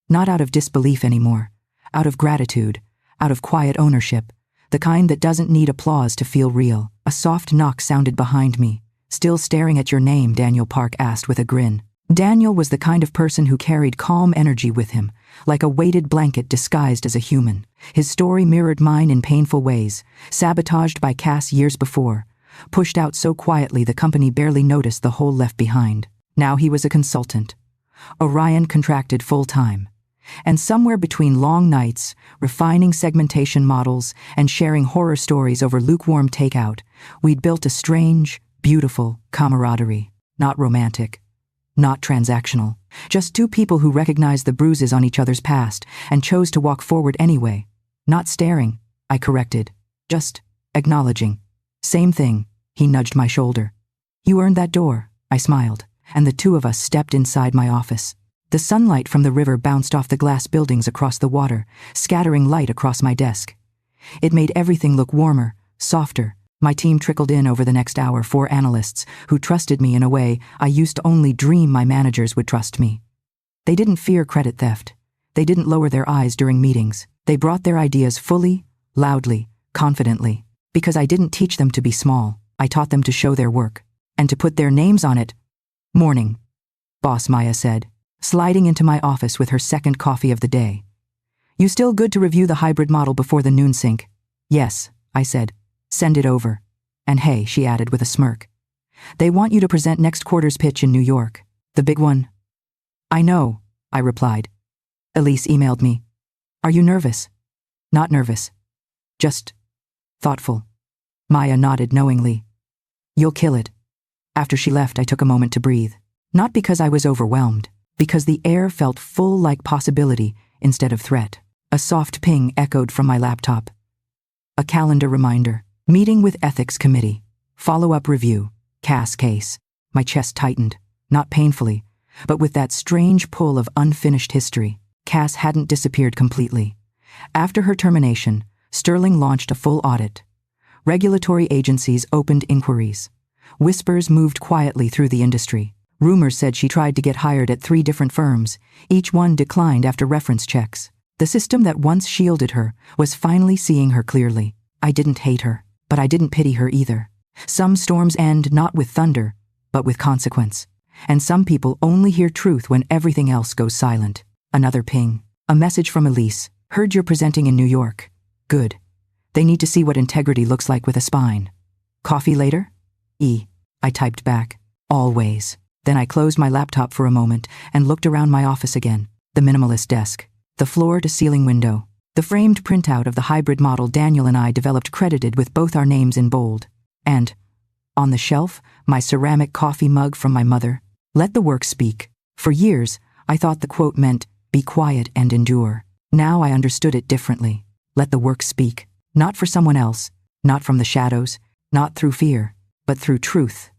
Not out of disbelief anymore, out of gratitude, out of quiet ownership, the kind that doesn't need applause to feel real. A soft knock sounded behind me. Still staring at your name, Daniel Park asked with a grin. Daniel was the kind of person who carried calm energy with him, like a weighted blanket disguised as a human. His story mirrored mine in painful ways, sabotaged by Cass years before. Pushed out so quietly the company barely noticed the hole left behind. Now he was a consultant. Orion contracted full-time. And somewhere between long nights, refining segmentation models, and sharing horror stories over lukewarm takeout, we'd built a strange, beautiful camaraderie. Not romantic, not transactional. Just 2 people who recognized the bruises on each other's past and chose to walk forward anyway. Not staring, I corrected. Just acknowledging. Same thing. He nudged my shoulder. You earned that door, I smiled, and the 2 of us stepped inside my office. The sunlight from the river bounced off the glass buildings across the water, scattering light across my desk. It made everything look warmer, softer. My team trickled in over the next hour, 4 analysts who trusted me in a way I used to only dream my managers would trust me. They didn't fear credit theft. They didn't lower their eyes during meetings. They brought their ideas fully, loudly, confidently. Because I didn't teach them to be small. I taught them to show their work, and to put their names on it. Morning, Boss Maya said, sliding into my office with her second coffee of the day. You still good to review the hybrid model before the noon sync? Yes, I said. Send it over. And hey, she added with a smirk, they want you to present next quarter's pitch in New York. The big one. I know, I replied. Elise emailed me. Are you nervous? Not nervous. Just thoughtful. Maya nodded knowingly. You'll kill it. After she left, I took a moment to breathe. Not because I was overwhelmed, because the air felt full like possibility instead of threat. A soft ping echoed from my laptop. A calendar reminder. Meeting with Ethics Committee. Follow-up review. Cass case. My chest tightened, not painfully, but with that strange pull of unfinished history. Cass hadn't disappeared completely. After her termination, Sterling launched a full audit. Regulatory agencies opened inquiries. Whispers moved quietly through the industry. Rumors said she tried to get hired at 3 different firms. Each one declined after reference checks. The system that once shielded her was finally seeing her clearly. I didn't hate her, but I didn't pity her either. Some storms end not with thunder, but with consequence. And some people only hear truth when everything else goes silent. Another ping. A message from Elise. Heard you're presenting in New York. Good. They need to see what integrity looks like with a spine. Coffee later? I typed back. Always. Then I closed my laptop for a moment and looked around my office again. The minimalist desk. The floor-to-ceiling window. The framed printout of the hybrid model Daniel and I developed credited with both our names in bold. And, on the shelf, my ceramic coffee mug from my mother. Let the work speak. For years, I thought the quote meant, be quiet and endure. Now I understood it differently. Let the work speak. Not for someone else, not from the shadows, not through fear, but through truth.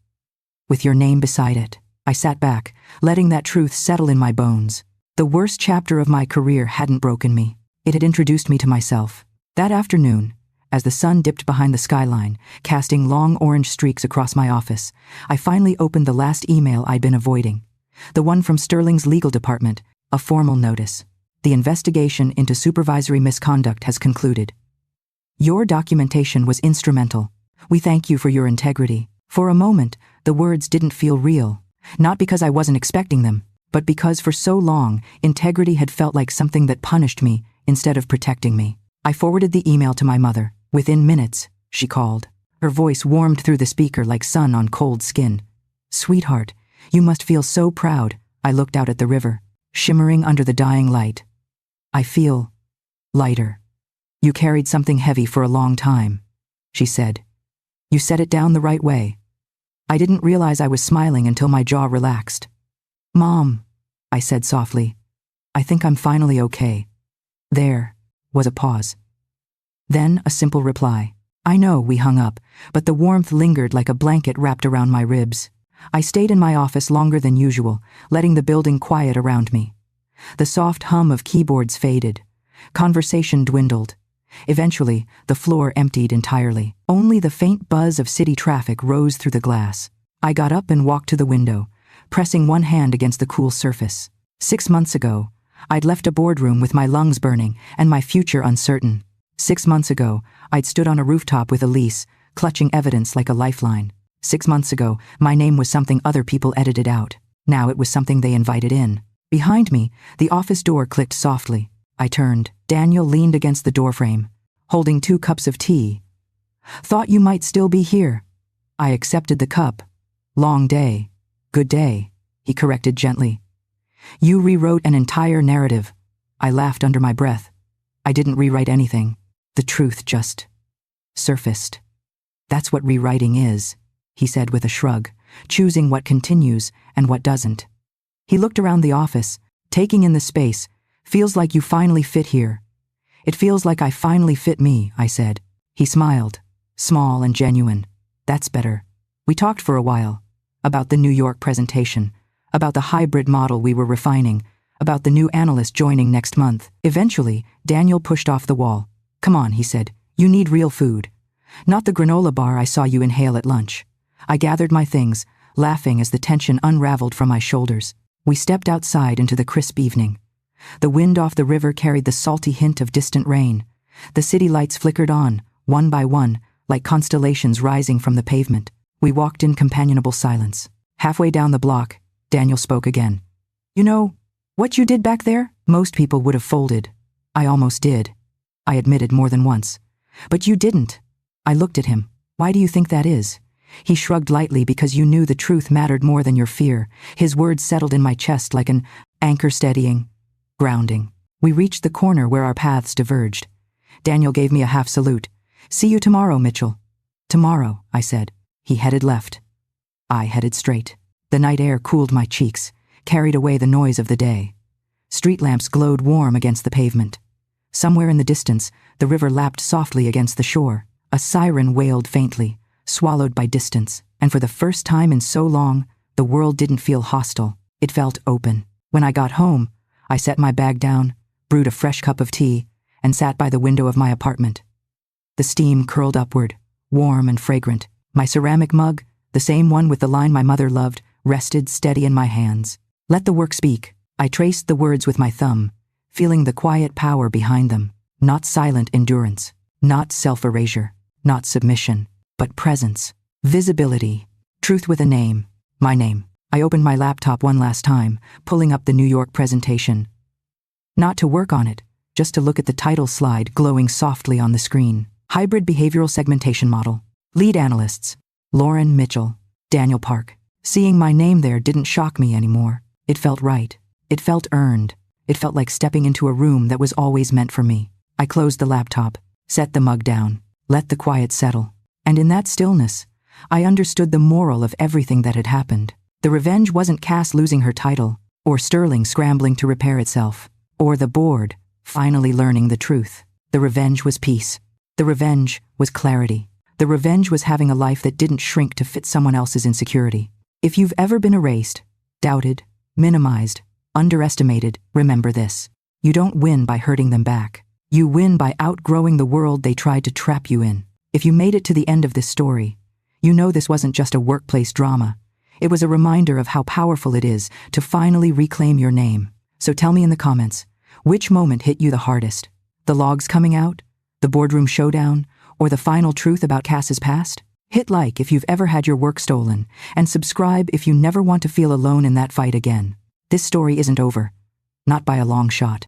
With your name beside it. I sat back, letting that truth settle in my bones. The worst chapter of my career hadn't broken me. It had introduced me to myself. That afternoon, as the sun dipped behind the skyline, casting long orange streaks across my office, I finally opened the last email I'd been avoiding. The one from Sterling's legal department, a formal notice. The investigation into supervisory misconduct has concluded. Your documentation was instrumental. We thank you for your integrity. For a moment, the words didn't feel real. Not because I wasn't expecting them, but because for so long, integrity had felt like something that punished me instead of protecting me. I forwarded the email to my mother. Within minutes, she called. Her voice warmed through the speaker like sun on cold skin. Sweetheart, you must feel so proud. I looked out at the river, shimmering under the dying light. I feel lighter. You carried something heavy for a long time, she said. You set it down the right way. I didn't realize I was smiling until my jaw relaxed. Mom, I said softly, I think I'm finally okay. There was a pause. Then a simple reply. I know, we hung up, but the warmth lingered like a blanket wrapped around my ribs. I stayed in my office longer than usual, letting the building quiet around me. The soft hum of keyboards faded. Conversation dwindled. Eventually, the floor emptied entirely. Only the faint buzz of city traffic rose through the glass. I got up and walked to the window, pressing one hand against the cool surface. 6 months ago, I'd left a boardroom with my lungs burning and my future uncertain. 6 months ago, I'd stood on a rooftop with Elise, clutching evidence like a lifeline. 6 months ago, my name was something other people edited out. Now it was something they invited in. Behind me, the office door clicked softly. I turned. Daniel leaned against the doorframe, holding 2 cups of tea. Thought you might still be here. I accepted the cup. Long day. Good day, he corrected gently. You rewrote an entire narrative. I laughed under my breath. I didn't rewrite anything. The truth just surfaced. That's what rewriting is, he said with a shrug, choosing what continues and what doesn't. He looked around the office, taking in the space. Feels like you finally fit here. It feels like I finally fit me, I said. He smiled, small and genuine. That's better. We talked for a while. About the New York presentation, about the hybrid model we were refining, about the new analyst joining next month. Eventually, Daniel pushed off the wall. Come on, he said. You need real food. Not the granola bar I saw you inhale at lunch. I gathered my things, laughing as the tension unraveled from my shoulders. We stepped outside into the crisp evening. The wind off the river carried the salty hint of distant rain. The city lights flickered on, one by one, like constellations rising from the pavement. We walked in companionable silence. Halfway down the block, Daniel spoke again. You know, what you did back there? Most people would have folded. I almost did. I admitted more than once. But you didn't. I looked at him. Why do you think that is? He shrugged lightly because you knew the truth mattered more than your fear. His words settled in my chest like an anchor steadying, grounding. We reached the corner where our paths diverged. Daniel gave me a half salute. See you tomorrow, Mitchell. Tomorrow, I said. He headed left. I headed straight. The night air cooled my cheeks, carried away the noise of the day. Street lamps glowed warm against the pavement. Somewhere in the distance, the river lapped softly against the shore. A siren wailed faintly, swallowed by distance, and for the first time in so long, the world didn't feel hostile. It felt open. When I got home, I set my bag down, brewed a fresh cup of tea, and sat by the window of my apartment. The steam curled upward, warm and fragrant. My ceramic mug, the same one with the line my mother loved, rested steady in my hands. Let the work speak. I traced the words with my thumb, feeling the quiet power behind them. Not silent endurance, not self-erasure, not submission, but presence, visibility, truth with a name, my name. I opened my laptop one last time, pulling up the New York presentation. Not to work on it, just to look at the title slide glowing softly on the screen. Hybrid Behavioral Segmentation Model. Lead analysts, Lauren Mitchell, Daniel Park. Seeing my name there didn't shock me anymore. It felt right. It felt earned. It felt like stepping into a room that was always meant for me. I closed the laptop, set the mug down, let the quiet settle. And in that stillness, I understood the moral of everything that had happened. The revenge wasn't Cass losing her title, or Sterling scrambling to repair itself, or the board finally learning the truth. The revenge was peace. The revenge was clarity. The revenge was having a life that didn't shrink to fit someone else's insecurity. If you've ever been erased, doubted, minimized, underestimated, remember this. You don't win by hurting them back. You win by outgrowing the world they tried to trap you in. If you made it to the end of this story, you know this wasn't just a workplace drama. It was a reminder of how powerful it is to finally reclaim your name. So tell me in the comments, which moment hit you the hardest? The logs coming out? The boardroom showdown? Or the final truth about Cass's past? Hit like if you've ever had your work stolen, and subscribe if you never want to feel alone in that fight again. This story isn't over. Not by a long shot.